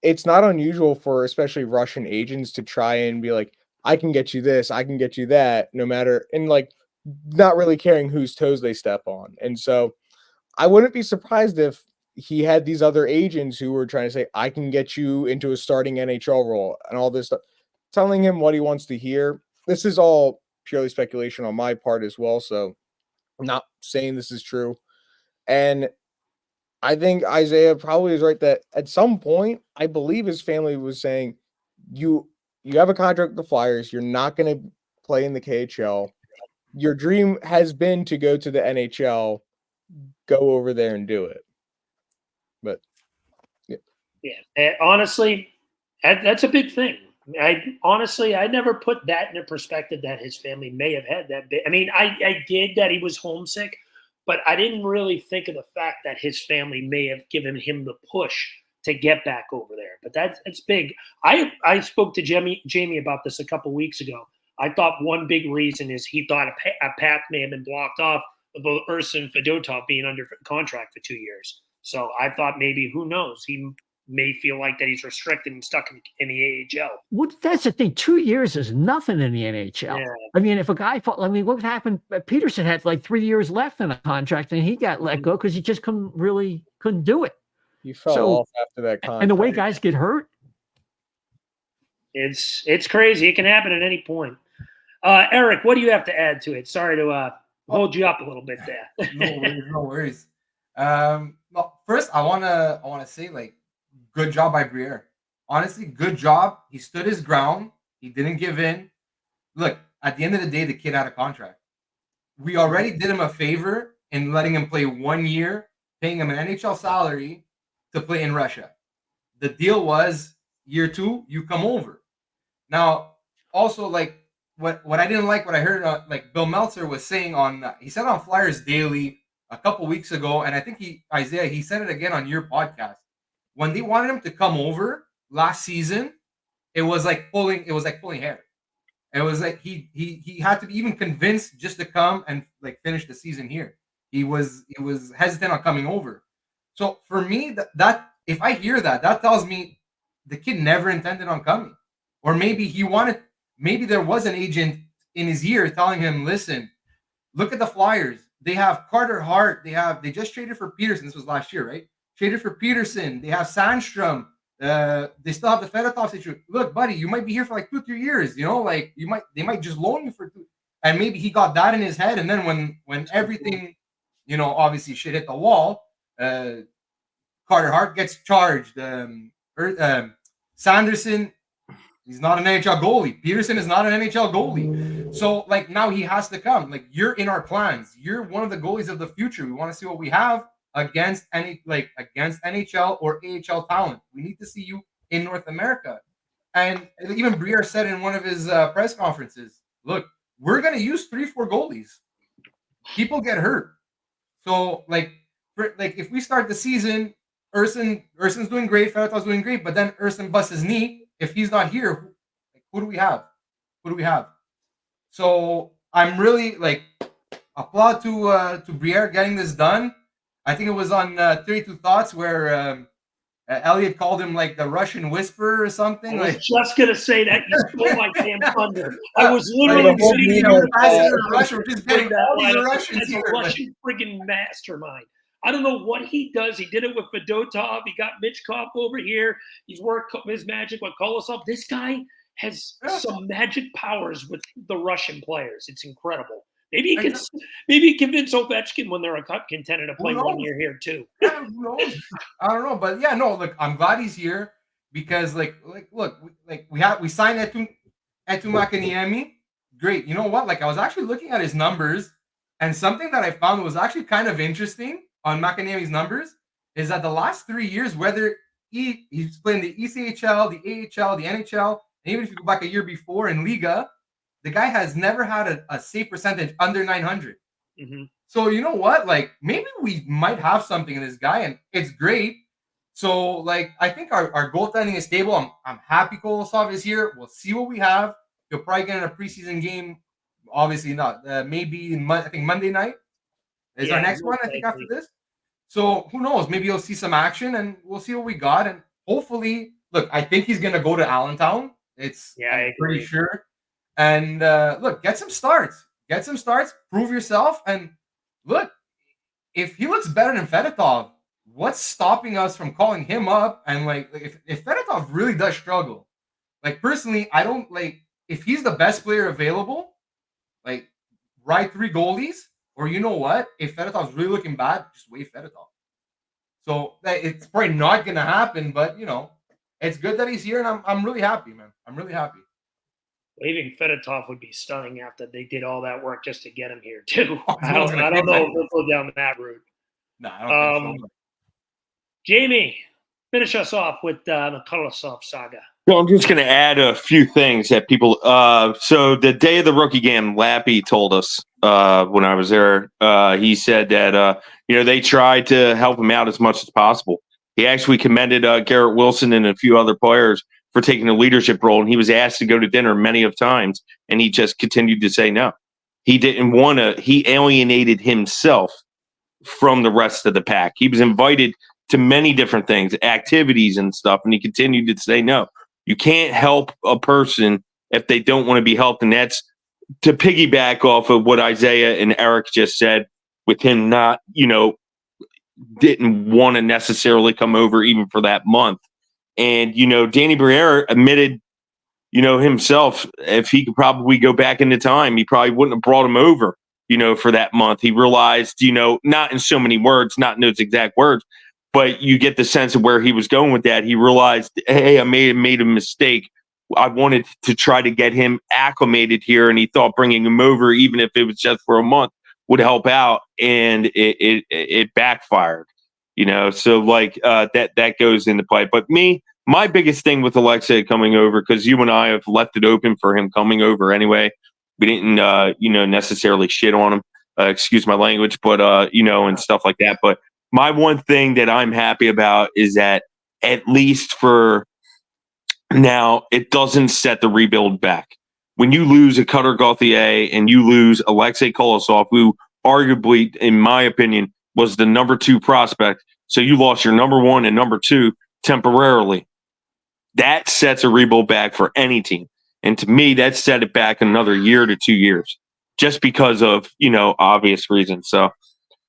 It's not unusual for especially Russian agents to try and be like, I can get you this, I can get you that, no matter, and like not really caring whose toes they step on. And so I wouldn't be surprised if he had these other agents who were trying to say, I can get you into a starting NHL role and all this stuff, telling him what he wants to hear. This is all purely speculation on my part as well. So I'm not saying this is true. And I think Isaiah probably is right that at some point, I believe his family was saying, you have a contract with the Flyers. You're not going to play in the KHL. Your dream has been to go to the NHL. Go over there and do it. But yeah, honestly, that's a big thing. I never put that into perspective that his family may have had that big. I mean, I did that he was homesick. But I didn't really think of the fact that his family may have given him the push to get back over there. But that's big. I spoke to Jamey about this a couple weeks ago. I thought one big reason is he thought a path may have been blocked off about Ursin Fedotov being under contract for 2 years. So I thought maybe, who knows, he may feel like that he's restricted and stuck in the AHL. Well, that's the thing. 2 years is nothing in the NHL. Yeah. I mean, if a guy what happened? Peterson had like 3 years left in a contract, and he got let go because he just couldn't do it. He fell off after that contract. And the way guys get hurt, it's crazy. It can happen at any point. Eric, what do you have to add to it? Sorry to hold you up a little bit there. No worries. Well, first I wanna say, like, good job by Briere. Honestly, good job. He stood his ground. He didn't give in. Look, at the end of the day, the kid had a contract. We already did him a favor in letting him play 1 year, paying him an NHL salary to play in Russia. The deal was year 2, you come over. Now, also, like, what I didn't like, what I heard, like Bill Meltzer was saying he said on Flyers Daily a couple weeks ago, and I think Isaiah, he said it again on your podcast. When they wanted him to come over last season, it was like pulling hair. It was like he had to be even convinced just to come and like finish the season here. He was hesitant on coming over. So for me, that if I hear that tells me the kid never intended on coming, or maybe maybe there was an agent in his ear telling him, listen, look at the Flyers. They have Carter Hart. They just traded for Peterson. This was last year, right? Traded for Peterson. They have Sandstrom. They still have the Fedotov situation. Look, buddy, you might be here for like 2-3 years. Like they might just loan you for 2. And maybe he got that in his head. And then when everything, obviously shit hit the wall, Carter Hart gets charged. Sanderson, he's not an NHL goalie. Peterson is not an NHL goalie. So like now he has to come. Like, you're in our plans. You're one of the goalies of the future. We want to see what we have against NHL or AHL talent. We need to see you in North America. And even Briere said in one of his press conferences, look, we're going to use 3-4 goalies. People get hurt. So if we start the season, Ursin's doing great, Fedotov's doing great, but then Ursin busts his knee. If he's not here, who do we have? So I'm really applaud to Briere getting this done. I think it was on 32 Thoughts where Elliot called him like the Russian whisperer or something. I was just gonna say that. You stole my damn thunder. I was literally sitting here Russia, just getting all these Russians here. Russian friggin' mastermind. I don't know what he does. He did it with Fedotov. He got Michkov over here. He's worked his magic with Kolosov. This guy has some magic powers with the Russian players. It's incredible. Maybe he convince Ovechkin when they're a cup contender to play 1 year here too. Yeah, who knows? I don't know, but yeah, no. Look, I'm glad he's here because, look, we signed Etu Makaniemi. Great. You know what? Like, I was actually looking at his numbers, and something that I found was actually kind of interesting on Makaniemi's numbers is that the last 3 years, whether he's playing the ECHL, the AHL, the NHL, and even if you go back a year before in Liga, the guy has never had a save percentage under 900. Mm-hmm. So you know what? Like, maybe we might have something in this guy, and it's great. So, like, I think our goaltending is stable. I'm happy Kolosov is here. We'll see what we have. He'll probably get in a preseason game. Obviously not. Maybe I think Monday night is our next one, I think, after this. So who knows? Maybe you'll see some action, and we'll see what we got. And hopefully, look, I think he's going to go to Allentown. I'm pretty sure. And look, get some starts. Prove yourself. And look, if he looks better than Fedotov, what's stopping us from calling him up? And like, if Fedotov really does struggle, like, personally, I don't like, if he's the best player available, like, ride 3 goalies, or you know what? If Fedotov's really looking bad, just waive Fedotov. So it's probably not going to happen, but you know, it's good that he's here, and I'm really happy, man. I'm really happy. Waiving Fedotov would be stunning after they did all that work just to get him here too. I don't know if we'll go down that route. No, I don't think so. Jamey, finish us off with the Kolosov saga. Well, I'm just going to add a few things that people. So the day of the rookie game, Lappy told us when I was there. He said that they tried to help him out as much as possible. He actually commended Garrett Wilson and a few other players for taking a leadership role, and he was asked to go to dinner many of times, and he just continued to say no. He didn't want to. He alienated himself from the rest of the pack. He was invited to many different things, activities and stuff, and he continued to say no. You can't help a person if they don't want to be helped, and that's to piggyback off of what Isaiah and Eric just said with him not, didn't want to necessarily come over even for that month. And, Danny Briere admitted, himself, if he could probably go back into time, he probably wouldn't have brought him over, for that month. He realized, not in so many words, not in those exact words, but you get the sense of where he was going with that. He realized, hey, I made a mistake. I wanted to try to get him acclimated here, and he thought bringing him over, even if it was just for a month, would help out, and it backfired. So that goes into play. But my biggest thing with Alexei coming over, because you and I have left it open for him coming over anyway. We didn't, necessarily shit on him. Excuse my language, but and stuff like that. But my one thing that I'm happy about is that at least for now, it doesn't set the rebuild back. When you lose a Cutter Gauthier and you lose Alexei Kolosov, who arguably, in my opinion, was the number 2 prospect, so you lost your number 1 and number 2 temporarily. That sets a rebuild back for any team. And to me, that set it back another year to 2 years, just because of, obvious reasons. So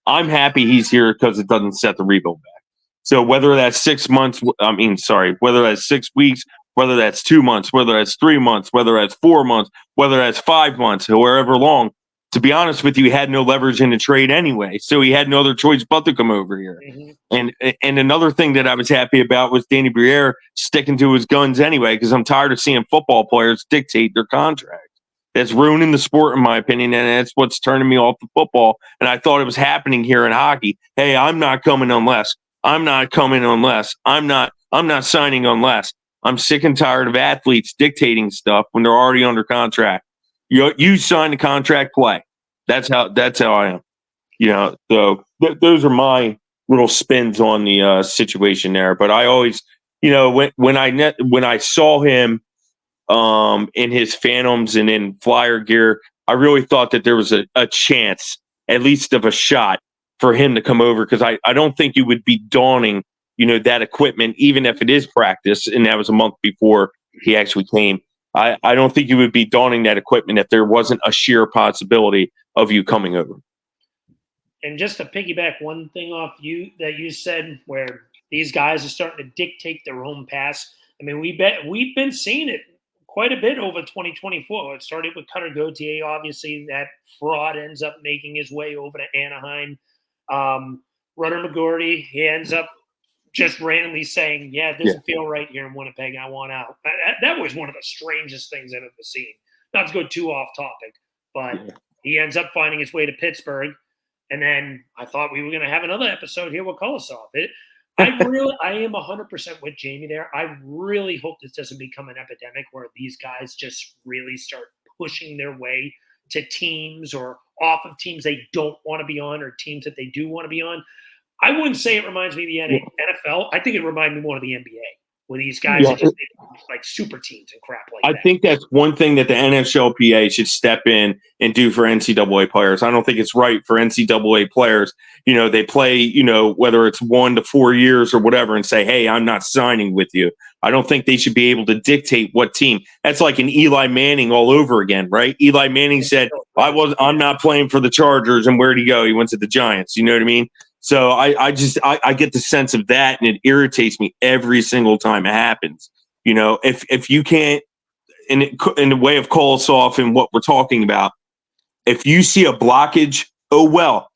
I'm happy he's here because it doesn't set the rebuild back. So whether that's 6 months, whether that's 6 weeks, whether that's 2 months, whether that's 3 months, whether that's 4 months, whether that's 5 months, however long, to be honest with you, he had no leverage in the trade anyway. So he had no other choice but to come over here. Mm-hmm. And another thing that I was happy about was Danny Briere sticking to his guns anyway, because I'm tired of seeing football players dictate their contract. That's ruining the sport, in my opinion, and that's what's turning me off the football. And I thought it was happening here in hockey. Hey, I'm not coming unless. I'm not signing unless. I'm sick and tired of athletes dictating stuff when they're already under contract. You sign the contract, play. That's how I am. So those are my little spins on the situation there. But I always, when I saw him in his Phantoms and in Flyer gear, I really thought that there was a chance, at least of a shot, for him to come over, because I don't think it would be daunting, that equipment, even if it is practice, and that was a month before he actually came. I don't think it would be daunting, that equipment, if there wasn't a sheer possibility of you coming over. And just to piggyback one thing off that you said, where these guys are starting to dictate their own pass. I mean, we've been seeing it quite a bit over 2024. It started with Cutter Gauthier. Obviously, that fraud ends up making his way over to Anaheim. Rudder McGorty, he ends up just randomly saying, "Yeah, it doesn't feel right here in Winnipeg. I want out." That was one of the strangest things I've ever seen. Not to go too off topic, but he ends up finding his way to Pittsburgh. And then I thought we were going to have another episode here with Kolosov. I am 100% with Jamey there. I really hope this doesn't become an epidemic where these guys just really start pushing their way to teams or off of teams they don't want to be on or teams that they do want to be on. I wouldn't say it reminds me of the NFL. I think it reminds me more of the NBA, where these guys are just like super teams and crap like that. I think that's one thing that the NHLPA should step in and do for NCAA players. I don't think it's right for NCAA players. You know, they play, you know, whether it's 1 to 4 years or whatever, and say, "Hey, I'm not signing with you." I don't think they should be able to dictate what team. That's like an Eli Manning all over again, right? Eli Manning said, I'm not playing for the Chargers, and where'd he go? He went to the Giants. You know what I mean? So I get the sense of that, and it irritates me every single time it happens. You know, if you can't, in the way of Kolosov and what we're talking about, if you see a blockage, oh well,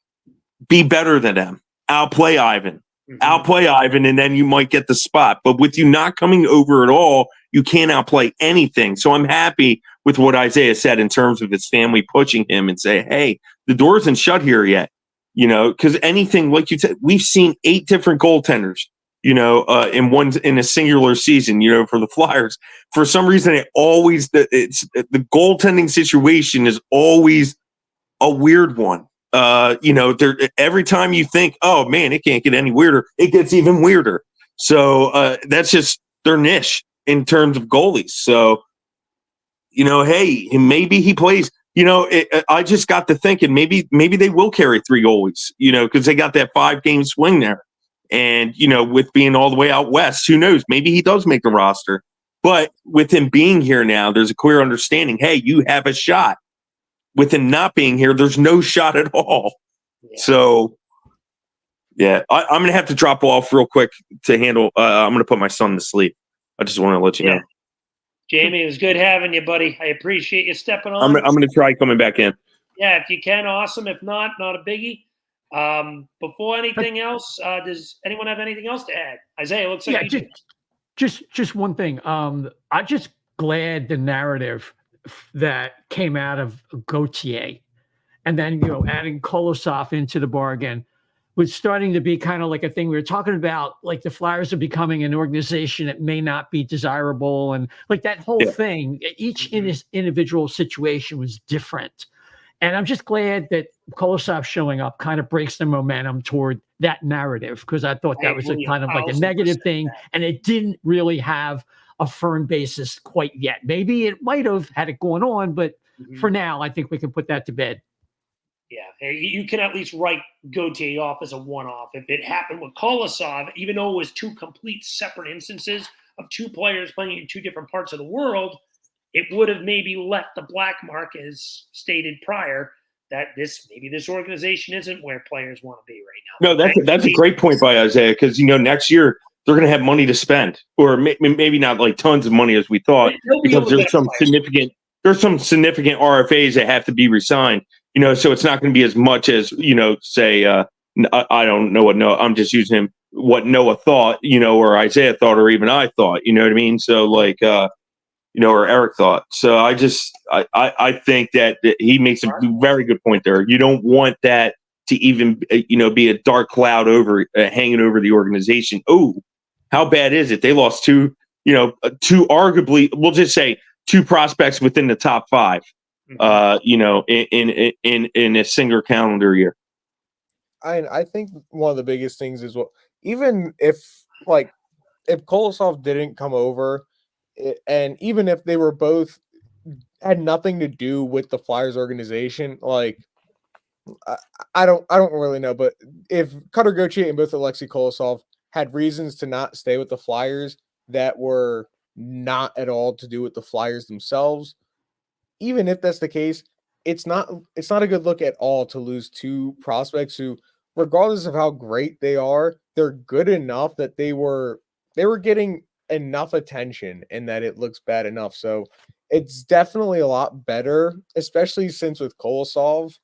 be better than them. Outplay Ivan. Outplay Ivan, and then you might get the spot. But with you not coming over at all, you can't outplay anything. So I'm happy with what Isaiah said in terms of his family pushing him and say, "Hey, the door isn't shut here yet." You know, because anything, like you said, we've seen 8 different goaltenders, you know, in a singular season, you know, for the Flyers. For some reason, the goaltending situation is always a weird one. You know, every time you think, "Oh man, it can't get any weirder," it gets even weirder. So that's just their niche in terms of goalies. So, you know, hey, maybe he plays. You know, I just got to thinking maybe they will carry 3 goalies, you know, because they got that 5-game swing there. And, you know, with being all the way out west, who knows? Maybe he does make the roster. But with him being here now, there's a clear understanding. Hey, you have a shot. With him not being here, there's no shot at all. Yeah. So, yeah, I'm going to have to drop off real quick to handle. I'm going to put my son to sleep. I just want to let you know. Jamey, it was good having you, buddy. I appreciate you stepping on. I'm going to try coming back in. Yeah, if you can, awesome. If not, not a biggie. Before anything else, does anyone have anything else to add? Isaiah, looks like you do. Just one thing. I'm just glad the narrative that came out of Gauthier, and then, you know, adding Kolosov into the bargain was starting to be kind of like a thing we were talking about, like the Flyers are becoming an organization that may not be desirable. And like that whole thing, each individual situation was different. And I'm just glad that Kolosov showing up kind of breaks the momentum toward that narrative, because I thought that was a kind of like a negative thing. And it didn't really have a firm basis quite yet. Maybe it might have had it going on, but for now, I think we can put that to bed. Yeah, you can at least write Gauthier off as a one-off. If it happened with Kolosov, even though it was 2 complete separate instances of 2 players playing in 2 different parts of the world, it would have maybe left the black mark, as stated prior, that maybe this organization isn't where players want to be right now. No, that's a great point by Isaiah, because, you know, next year they're going to have money to spend, or maybe not like tons of money as we thought, because there's some significant RFAs that have to be re-signed. You know, so it's not going to be as much as, you know, say, I don't know what Noah, I'm just using what Noah thought, you know, or Isaiah thought, or even I thought, you know what I mean? So like, you know, or Eric thought. So I think that he makes a very good point there. You don't want that to even, you know, be a dark cloud hanging over the organization. Oh, how bad is it? They lost 2 arguably, we'll just say 2 prospects within the top 5. You know, in a single calendar year. I think one of the biggest things is even if Kolosov didn't come over, and even if they were both had nothing to do with the Flyers organization, like I don't really know, but if Cutter Gauthier and both Alexei Kolosov had reasons to not stay with the Flyers that were not at all to do with the Flyers themselves, even if that's the case, it's not a good look at all to lose two prospects who, regardless of how great they are, they're good enough that they were getting enough attention and that it looks bad enough. So it's definitely a lot better, especially since with Kolosov,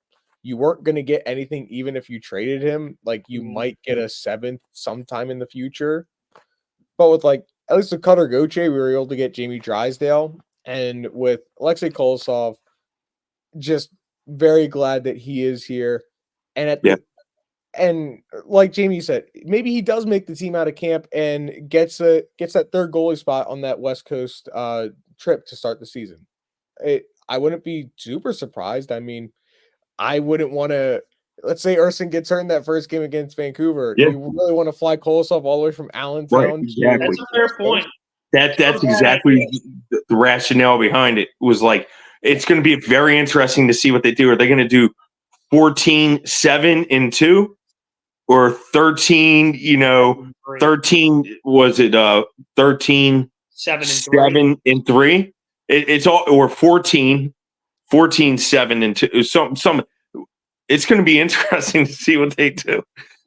you weren't going to get anything even if you traded him. Like you might get a seventh sometime in the future. But with like at least with Cutter Goche, we were able to get Jamie Drysdale. And with Alexei Kolosov, just very glad that he is here. And at Yeah. and like Jamie said, maybe he does make the team out of camp and gets that third goalie spot on that West Coast trip to start the season. I wouldn't be super surprised. I mean, I wouldn't want to. Let's say Urson gets hurt in that first game against Vancouver. Yeah. You really want to fly Kolosov all the way from Allentown? Right, exactly. That's a fair point. That's exactly the rationale behind it. Was like it's going to be very interesting to see what they do. Are they going to do 14-7-2 or 13? 13 was it 13 7-3? It's all or 14-7-2. Some. It's going to be interesting to see what they do.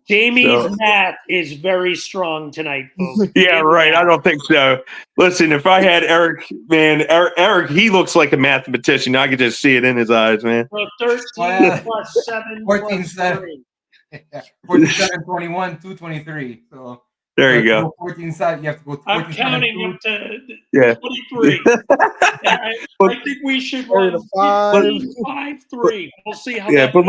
Jamie's math is very strong tonight, folks. Yeah, right. I don't think so. Listen, if I had Eric, man, Eric, he looks like a mathematician. I could just see it in his eyes, man. So 13 plus 7 14 plus 7. 3. 47, 21, 223. So there you go. 14 side, you have to go. 14, I'm counting him to 23. I think we should run 5-3. We'll see how. Yeah, but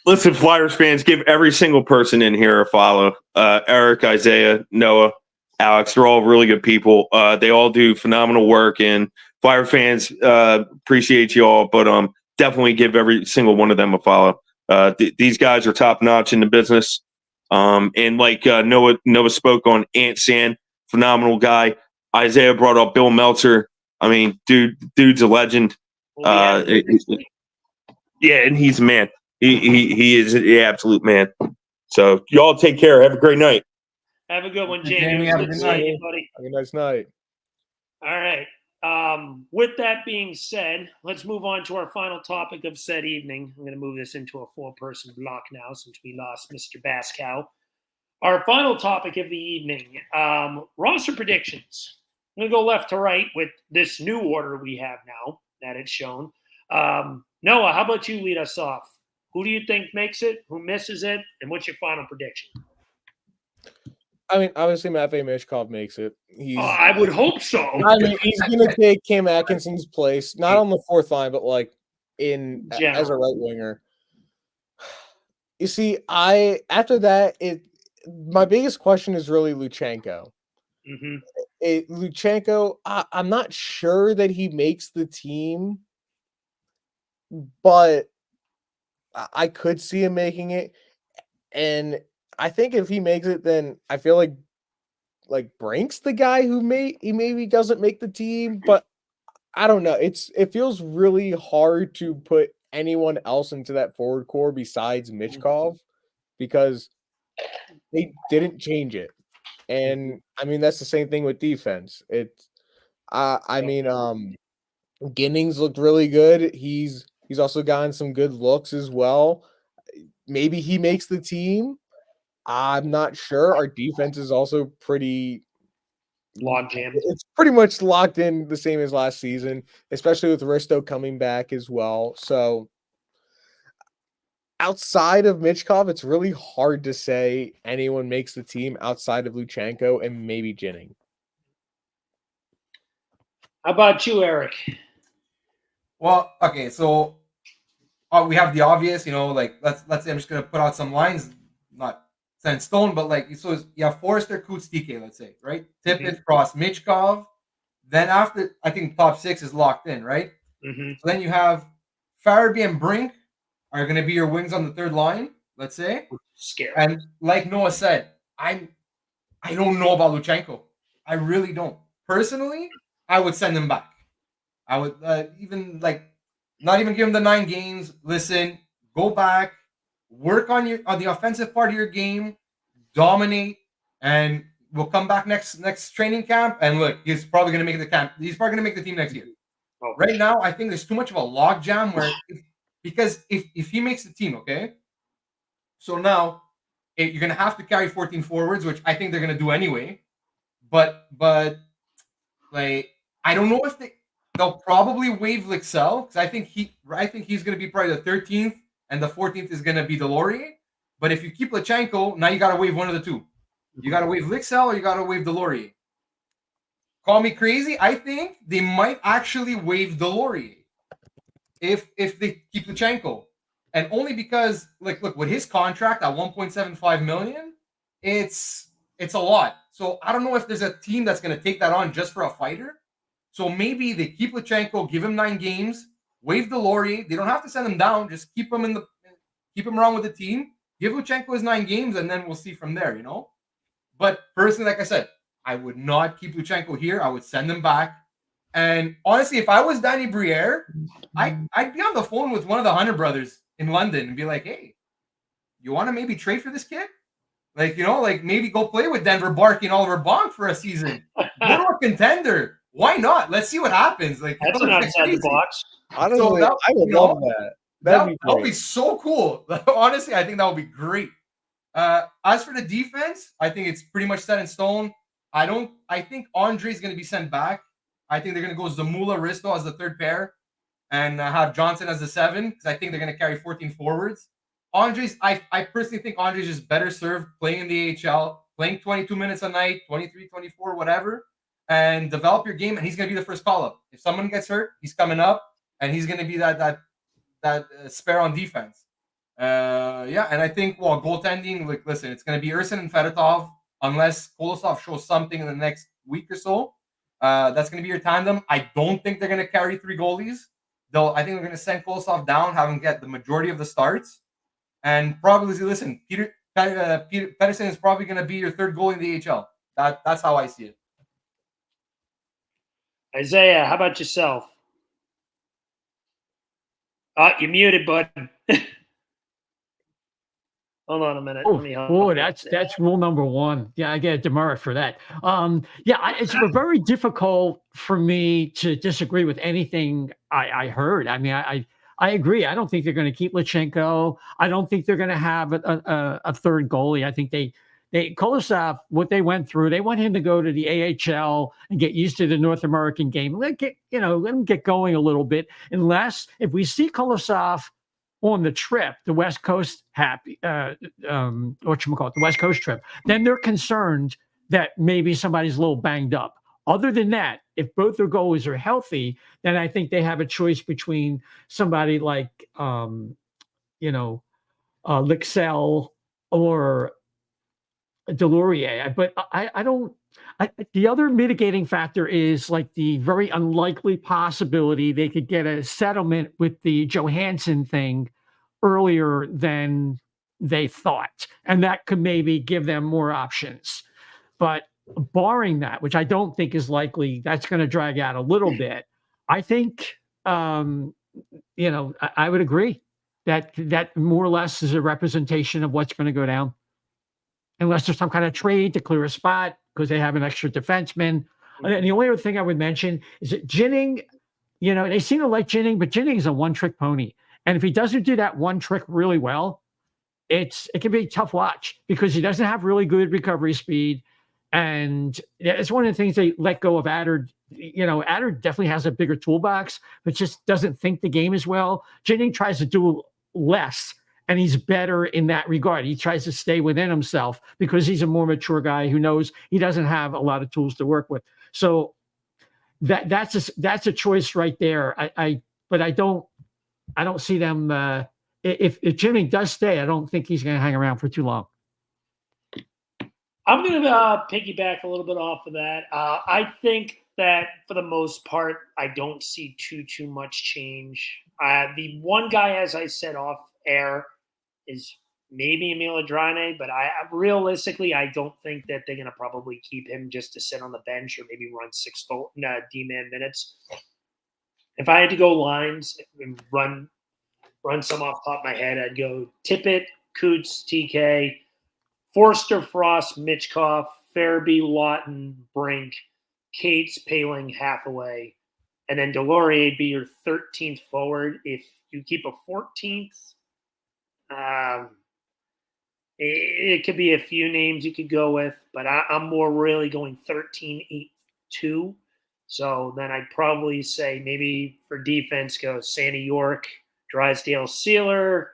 listen, Flyers fans, give every single person in here a follow. Eric, Isaiah, Noah, Alex, they're all really good people. They all do phenomenal work, and Flyer fans appreciate you all, but definitely give every single one of them a follow. These guys are top notch in the business. And like Noah spoke on Ant Sand, phenomenal guy. Isaiah brought up Bill Meltzer. I mean, dude's a legend. Yeah, and he's a man. He is the absolute man. So y'all take care. Have a great night. Have a good one, Jamie. Jamie, have a good night, buddy. Have a nice night. All right. With that being said, let's move on to our final topic of said evening. I'm going to move this into a 4-person block now since we lost Mr. Baskow. Our final topic of the evening, roster predictions. I'm going to go left to right with this new order we have now that it's shown. Noah, how about you lead us off? Who do you think makes it? Who misses it? And what's your final prediction? I mean, obviously, Matvei Michkov makes it. I would hope so. I mean, he's going to take Cam Atkinson's place, not on the fourth line, but like as a right winger. You see, after that, my biggest question is really Luchanko. Mm-hmm. Luchanko, I'm not sure that he makes the team, but I could see him making it. And I think if he makes it, then I feel like Brink's the guy who maybe doesn't make the team, but I don't know. It feels really hard to put anyone else into that forward core besides Michkov because they didn't change it. And I mean that's the same thing with defense. Ginnings looked really good. He's also gotten some good looks as well. Maybe he makes the team. I'm not sure. Our defense is also pretty log jammed. It's pretty much locked in the same as last season, especially with Risto coming back as well. So outside of Michkov, it's really hard to say anyone makes the team outside of Luchanko and maybe Jennings. How about you, Eric? Well, okay, so we have the obvious, like let's say I'm just gonna put out some lines, not set in stone, but like so you have Forrester, Coots, TK, let's say, right? Tippett, Frost, Michkov. Then after, I think top 6 is locked in, right? Mm-hmm. So then you have Farabee and Brink are going to be your wings on the third line, let's say. Scary. And like Noah said, I don't know about Luchanko. I really don't. Personally, I would send him back. I would even not even give him the 9 games. Listen, go back, work on the offensive part of your game, dominate, and we'll come back next training camp. And look, he's probably going to make the camp. He's probably going to make the team next year. Oh, Right now, I think there's too much of a logjam because if he makes the team, okay, so now you're gonna have to carry 14 forwards, which I think they're gonna do anyway. But like I don't know if they'll probably waive Lixell because I think he's gonna be probably the 13th and the 14th is gonna be Delorier. But if you keep Luchanko, now you gotta waive one of the two. You gotta waive Lixell or you gotta waive Delorier. Call me crazy. I think they might actually waive Delorier if they keep Luchanko. And only because look with his contract at 1.75 million, it's a lot. So I don't know if there's a team that's going to take that on just for a fighter. So maybe they keep Luchanko, give him 9 games, waive Delorier. They don't have to send him down. Just keep him around with the team. Give Luchanko his 9 games, and then we'll see from there. But personally, like I said, I would not keep Luchanko here. I would send him back. And honestly, if I was Danny Briere, I'd be on the phone with one of the Hunter brothers in London and be like, hey, you want to maybe trade for this kid? Like maybe go play with Denver Barkey and Oliver Bonk for a season. Go to a contender. Why not? Let's see what happens. Like that's an outside the box. Honestly, So I would love that. That'd be that would be great. so cool. Honestly, I think that would be great. As for the defense, I think it's pretty much set in stone. I think Andre's going to be sent back. I think they're going to go Zamula Risto as the third pair and have Johnson as the 7 because I think they're going to carry 14 forwards. I personally think Andre's just better served playing in the AHL, playing 22 minutes a night, 23, 24, whatever, and develop your game. And he's going to be the first call up. If someone gets hurt, he's coming up, and he's going to be that spare on defense. And I think goaltending. Like, listen, it's going to be Ursin and Fedotov unless Kolosov shows something in the next week or so. That's going to be your tandem. I don't think they're going to carry 3 goalies. I think they're going to send Kolosov down, have him get the majority of the starts. And probably, listen, Peter Pedersen is probably going to be your third goalie in the AHL. That's how I see it. Isaiah, how about yourself? You're muted, bud. Hold on a minute. That's rule number 1. Yeah, I get a demerit for that. It's very difficult for me to disagree with anything I heard. I mean, I agree. I don't think they're going to keep Luchanko. I don't think they're going to have a third goalie. I think they Kolosov, what they went through, they want him to go to the AHL and get used to the North American game. Let him get going a little bit. Unless if we see Kolosov on the trip, the West Coast the West Coast trip, then they're concerned that maybe somebody's a little banged up. Other than that, if both their goalies are healthy, then I think they have a choice between somebody like Lixell or Delorier. But I don't. The other mitigating factor is like the very unlikely possibility they could get a settlement with the Johansson thing earlier than they thought, and that could maybe give them more options. But barring that, which I don't think is likely, that's going to drag out a little bit. I think, I would agree that more or less is a representation of what's going to go down. Unless there's some kind of trade to clear a spot because they have an extra defenseman. And the only other thing I would mention is that Ginning, they seem to like Ginning, but Ginning is a one-trick pony. And if he doesn't do that one trick really well, it can be a tough watch because he doesn't have really good recovery speed. And it's one of the things they let go of Adder. Adder definitely has a bigger toolbox, but just doesn't think the game as well. Ginning tries to do less, and he's better in that regard. He tries to stay within himself because he's a more mature guy who knows he doesn't have a lot of tools to work with. So that's a choice right there. But I don't see them. If Jimmy does stay, I don't think he's going to hang around for too long. I'm going to piggyback a little bit off of that. I think that for the most part, I don't see too much change. The one guy, as I said off air, is maybe Emil Adrane, but realistically, I don't think that they're going to probably keep him just to sit on the bench or maybe run 6 D-man minutes. If I had to go lines and run some off the top of my head, I'd go Tippett, Coots, TK, Forster, Frost, Michkov, Farabee, Lawton, Brink, Cates, Paling, Hathaway, and then Delorier would be your 13th forward. If you keep a 14th, it could be a few names you could go with, but I'm more really going 13, 8, 2. So then I'd probably say maybe for defense go Sandy York, Drysdale Sealer,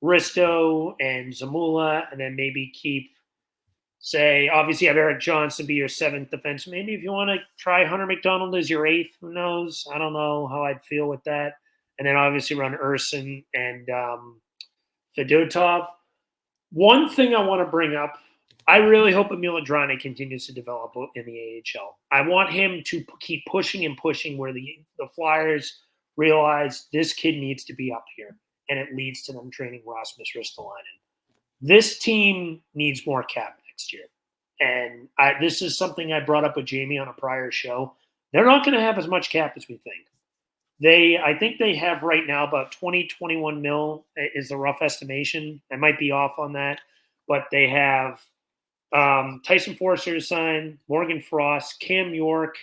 Risto, and Zamula, and then maybe keep, say, obviously have Eric Johnson be your 7th defense. Maybe if you want to try Hunter McDonald as your 8th, who knows? I don't know how I'd feel with that. And then obviously run Urson and Fedotov. One thing I want to bring up, I really hope Emil Adrane continues to develop in the AHL. I want him to keep pushing and pushing where the Flyers realize this kid needs to be up here, and it leads to them training Rasmus Ristolainen. This team needs more cap next year. And this is something I brought up with Jamey on a prior show. They're not going to have as much cap as we think. I think they have right now about 20, 21 mil is the rough estimation. I might be off on that, but they have Tyson Forster to sign, Morgan Frost, Cam York.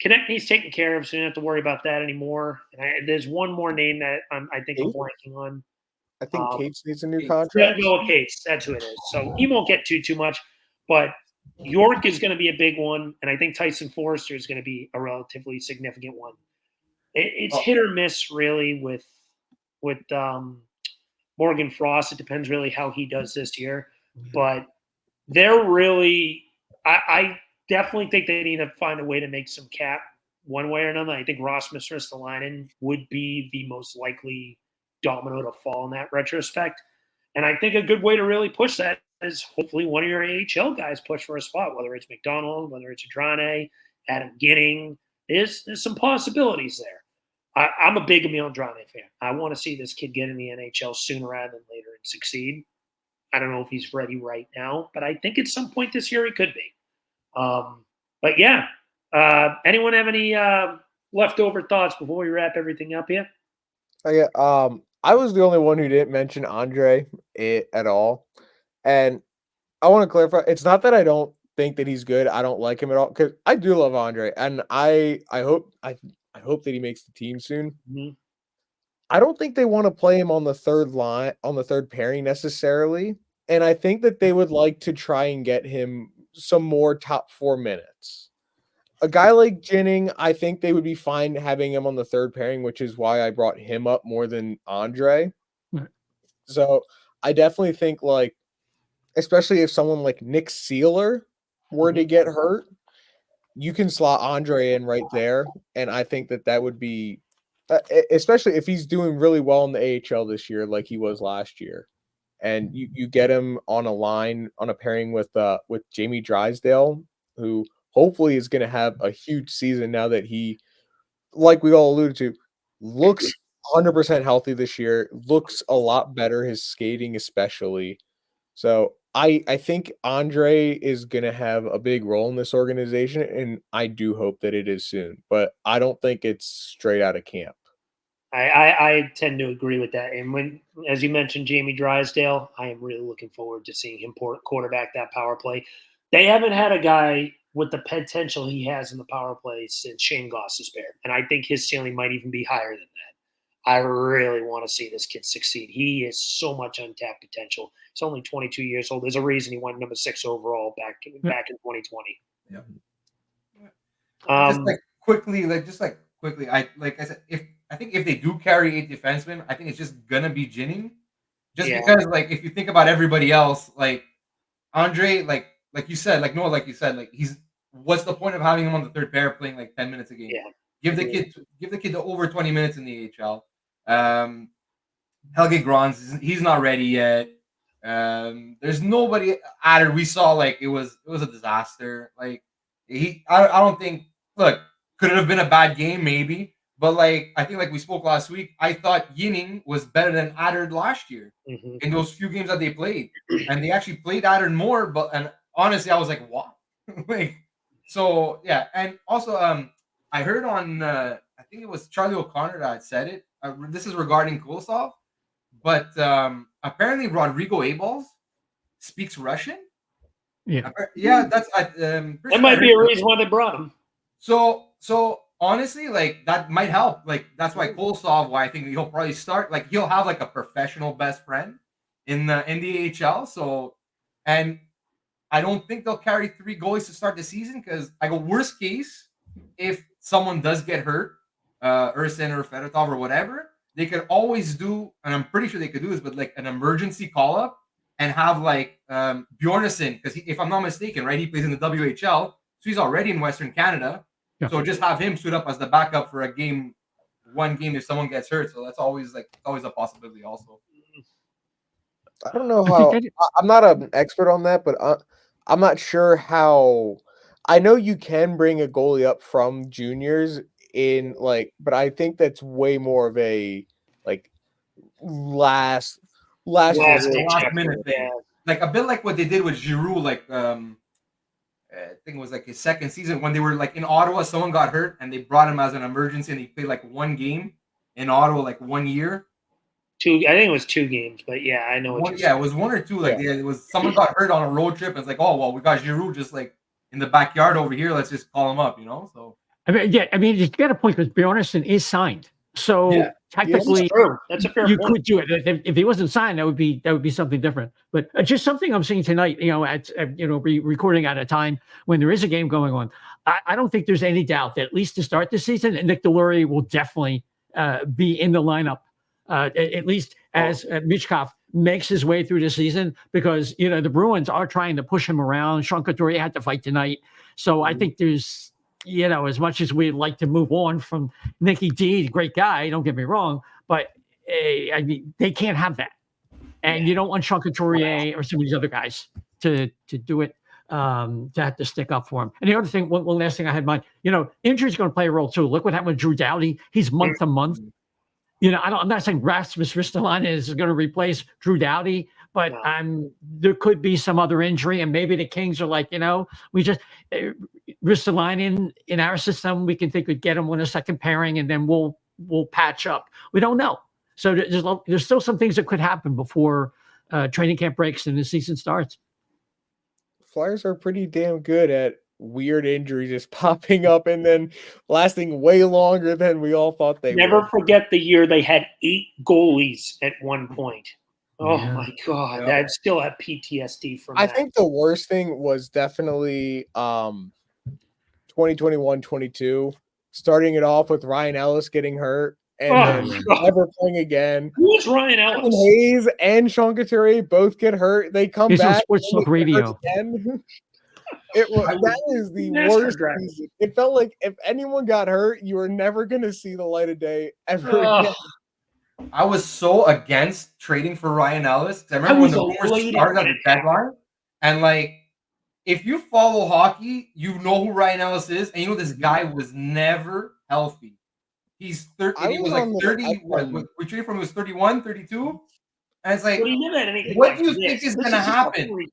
Konechny's taken care of, so you don't have to worry about that anymore. And there's one more name that I think I'm blanking on. I think Cates needs a new contract. No, Cates. That's who it is. So he won't get too much, but York is going to be a big one, and I think Tyson Forster is going to be a relatively significant one. It's hit or miss really with Morgan Frost. It depends really how he does this year, but they're really. I definitely think they need to find a way to make some cap one way or another. I think Rasmus Ristolainen would be the most likely domino to fall in that retrospect, and I think a good way to really push that is hopefully one of your AHL guys push for a spot, whether it's McDonald, whether it's Adrane, Adam Ginning. There's some possibilities there. I'm a big Emil Adrane fan. I want to see this kid get in the NHL sooner rather than later and succeed. I don't know if he's ready right now, but I think at some point this year he could be. But yeah, anyone have any leftover thoughts before we wrap everything up here? I was the only one who didn't mention Andre at all, and I want to clarify. It's not that I don't think that he's good. I don't like him at all because I do love Andre, and I hope that he makes the team soon. Mm-hmm. I don't think they want to play him on the third line, on the third pairing necessarily. And I think that they would like to try and get him some more top 4 minutes. A guy like Ginning, I think they would be fine having him on the third pairing, which is why I brought him up more than Andre. Right. So I definitely think, like, especially if someone like Nick Sealer were to get hurt, you can slot Andre in right there. And I think that would be, especially if he's doing really well in the AHL this year, like he was last year. And you get him on a line, on a pairing with Jamey Drysdale, who hopefully is going to have a huge season now that he, like we all alluded to, looks 100% healthy this year, looks a lot better, his skating especially. So I think Andre is going to have a big role in this organization, and I do hope that it is soon. But I don't think it's straight out of camp. I tend to agree with that. And when, as you mentioned, Jamey Drysdale, I am really looking forward to seeing him quarterback that power play. They haven't had a guy with the potential he has in the power play since Shane Gostisbehere. And I think his ceiling might even be higher than that. I really want to see this kid succeed. He has so much untapped potential. He's only 22 years old. There's a reason he went number 6 overall back in 2020. Yeah. Quickly, I said, I think if they do carry 8 defensemen, I think it's just gonna be Ginning. Because if you think about everybody else, like Andre, like you said, he's what's the point of having him on the third pair playing like 10 minutes a game? Yeah. Give the kid the over 20 minutes in the AHL. Helge Grans, he's not ready yet. There's nobody added. We saw it was a disaster. I don't think. Look, could it have been a bad game? Maybe. But I think we spoke last week, I thought Ginning was better than Adard last year in those few games that they played, and they actually played Adard more. And honestly, I was like, what? So yeah, and also I heard on I think it was Charlie O'Connor that said it. This is regarding Kulisov, but apparently Rodrigo Abels speaks Russian. Yeah, yeah, that's that might be a reason why they brought him. So honestly, like that might help. Like that's why Kolosov, why I think he'll probably start. Like he'll have like a professional best friend in the AHL. So, and I don't think they'll carry 3 goalies to start the season because I go worst case if someone does get hurt, Ursin or Fedotov or whatever, they could always do, and I'm pretty sure they could do this, but like an emergency call up and have like Bjornsson, because if I'm not mistaken, right, he plays in the WHL, so he's already in Western Canada. Yeah. So just have him suit up as the backup for one game if someone gets hurt. So that's always a possibility also. I don't know how. I'm not an expert on that, but I'm not sure how. I know you can bring a goalie up from juniors in but I think that's way more of a like last minute thing, like a bit like what they did with Giroux, like I think it was like his second season when they were like in Ottawa. Someone got hurt and they brought him as an emergency, and he played like 1 game in Ottawa, like 1 year. I think it was 2 games, but yeah, I know what you're saying. It was 1 or 2. Like it was someone got hurt on a road trip, and it's like, oh well, we got Giroux just like in the backyard over here. Let's just call him up, So I mean, you get a point because Bjornsson is signed, so technically, that's a fair you point. could do it. If he wasn't signed, that would be something different. But just something I'm seeing tonight, recording at a time when there is a game going on. I don't think there's any doubt that at least to start the season, Nick Deslauriers will definitely be in the lineup, at least as Michkov makes his way through the season, because the Bruins are trying to push him around. Sean Couturier had to fight tonight, so I think there's. As much as we'd like to move on from Nicky D, great guy, don't get me wrong, but I mean, they can't have that. And you don't want Sean Couturier or some of these other guys to do it, to have to stick up for him. And the other thing, one last thing I had in mind, injury's going to play a role too. Look what happened with Drew Doughty. He's month to month. I'm not saying Rasmus Ristolainen is going to replace Drew Doughty, but there could be some other injury, and maybe the Kings are like, we just Ristolainen in our system, we can think we'd get him on a second pairing, and then we'll patch up. We don't know, so there's still some things that could happen before training camp breaks and the season starts. Flyers are pretty damn good at weird injuries just popping up and then lasting way longer than we all thought they would. Never forget the year they had 8 goalies at one point. Oh my God. I still have PTSD from that. I think the worst thing was definitely 2021-22, starting it off with Ryan Ellis getting hurt and then never playing again. Who was Ryan Ellis? Hayes and Sean Couturier both get hurt. They come He's back. on Sports Talk Radio. That is the worst season. It felt like if anyone got hurt, you were never going to see the light of day ever again. I was so against trading for Ryan Ellis. I remember when the rumors started at the deadline, and like, if you follow hockey, you know who Ryan Ellis is, and this guy was never healthy. He's 30. He was like 30. We traded from him, he was 31, 32. And it's like, what do you think is going to happen?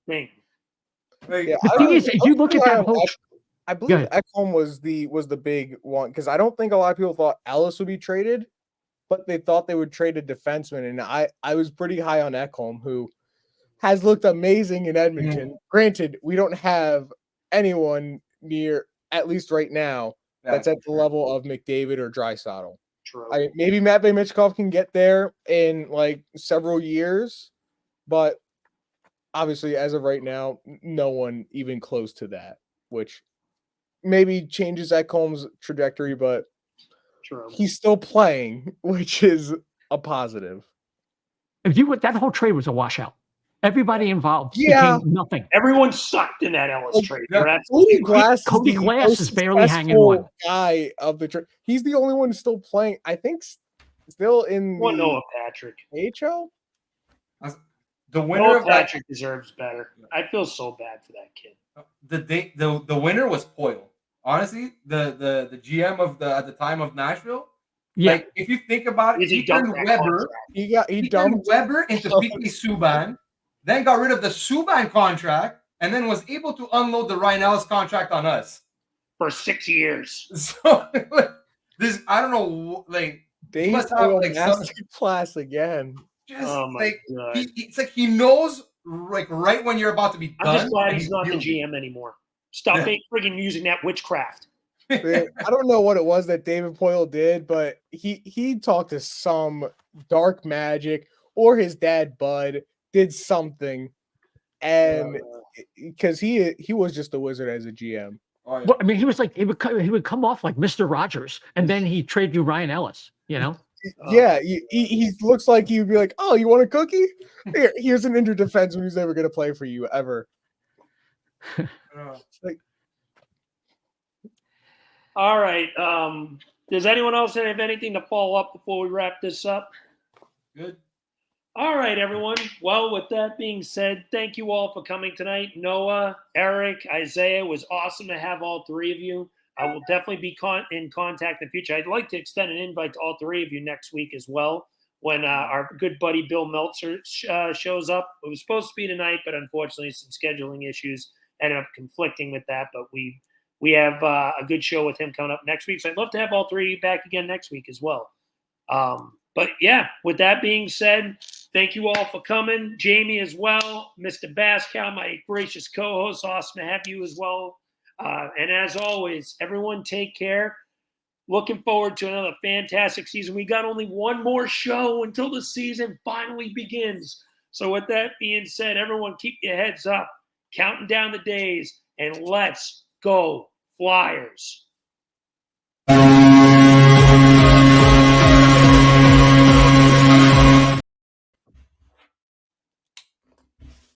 The thing is, if you look at that whole, I believe Ekholm was the big one, because I don't think a lot of people thought Ellis would be traded, but they thought they would trade a defenseman, and I was pretty high on Ekholm, who has looked amazing in Edmonton. Granted, we don't have anyone near, at least right now, that's at the level of McDavid or Draisaitl. True. Maybe Matvei Michkov can get there in like several years, but obviously, as of right now, no one even close to that, which maybe changes Ekholm's trajectory, but he's still playing, which is a positive. That whole trade was a washout. Everybody involved became nothing. Everyone sucked in that Ellis trade. Cody Glass is barely hanging on. Guy of the trade. He's the only one still playing. I think still in the Noah Patrick. AHL. The winner of Patrick deserves better. I feel so bad for that kid. The winner was Poyle. Honestly, the GM of at the time of Nashville. Yeah. Like, if you think about it, he turned Weber. He turned Weber into P.K. Subban, then got rid of the Subban contract, and then was able to unload the Ryan Ellis contract on us for 6 years. So this, I don't know, like they must have like class again. Just God. It's like he knows like right when you're about to be done. I'm just glad he's not the GM anymore. Stop friggin' using that witchcraft. I don't know what it was that David Poyle did, but he talked to some dark magic, or his dad Bud did something, and because he was just a wizard as a GM. Oh, yeah. Well, I mean, he was like he would come off like Mr. Rogers, and then he trade you Ryan Ellis. You know. Yeah, he looks like he'd be like, "Oh, you want a cookie? Here's an injured defenseman who's never going to play for you ever." Like, All right. Does anyone else have anything to follow up before we wrap this up? Good. All right, everyone. Well, with that being said, thank you all for coming tonight. Noah, Eric, Isaiah, it was awesome to have all three of you. I will definitely be in contact in the future. I'd like to extend an invite to all three of you next week as well, when our good buddy Bill Meltzer shows up. It was supposed to be tonight, but unfortunately some scheduling issues ended up conflicting with that. But we have a good show with him coming up next week. So I'd love to have all three of you back again next week as well. But yeah, with that being said, thank you all for coming. Jamey as well. Mr. Baskow, my gracious co-host. Awesome to have you as well. And as always, everyone take care. Looking forward to another fantastic season. We got only one more show until the season finally begins. So with that being said, everyone keep your heads up, counting down the days, and let's go Flyers.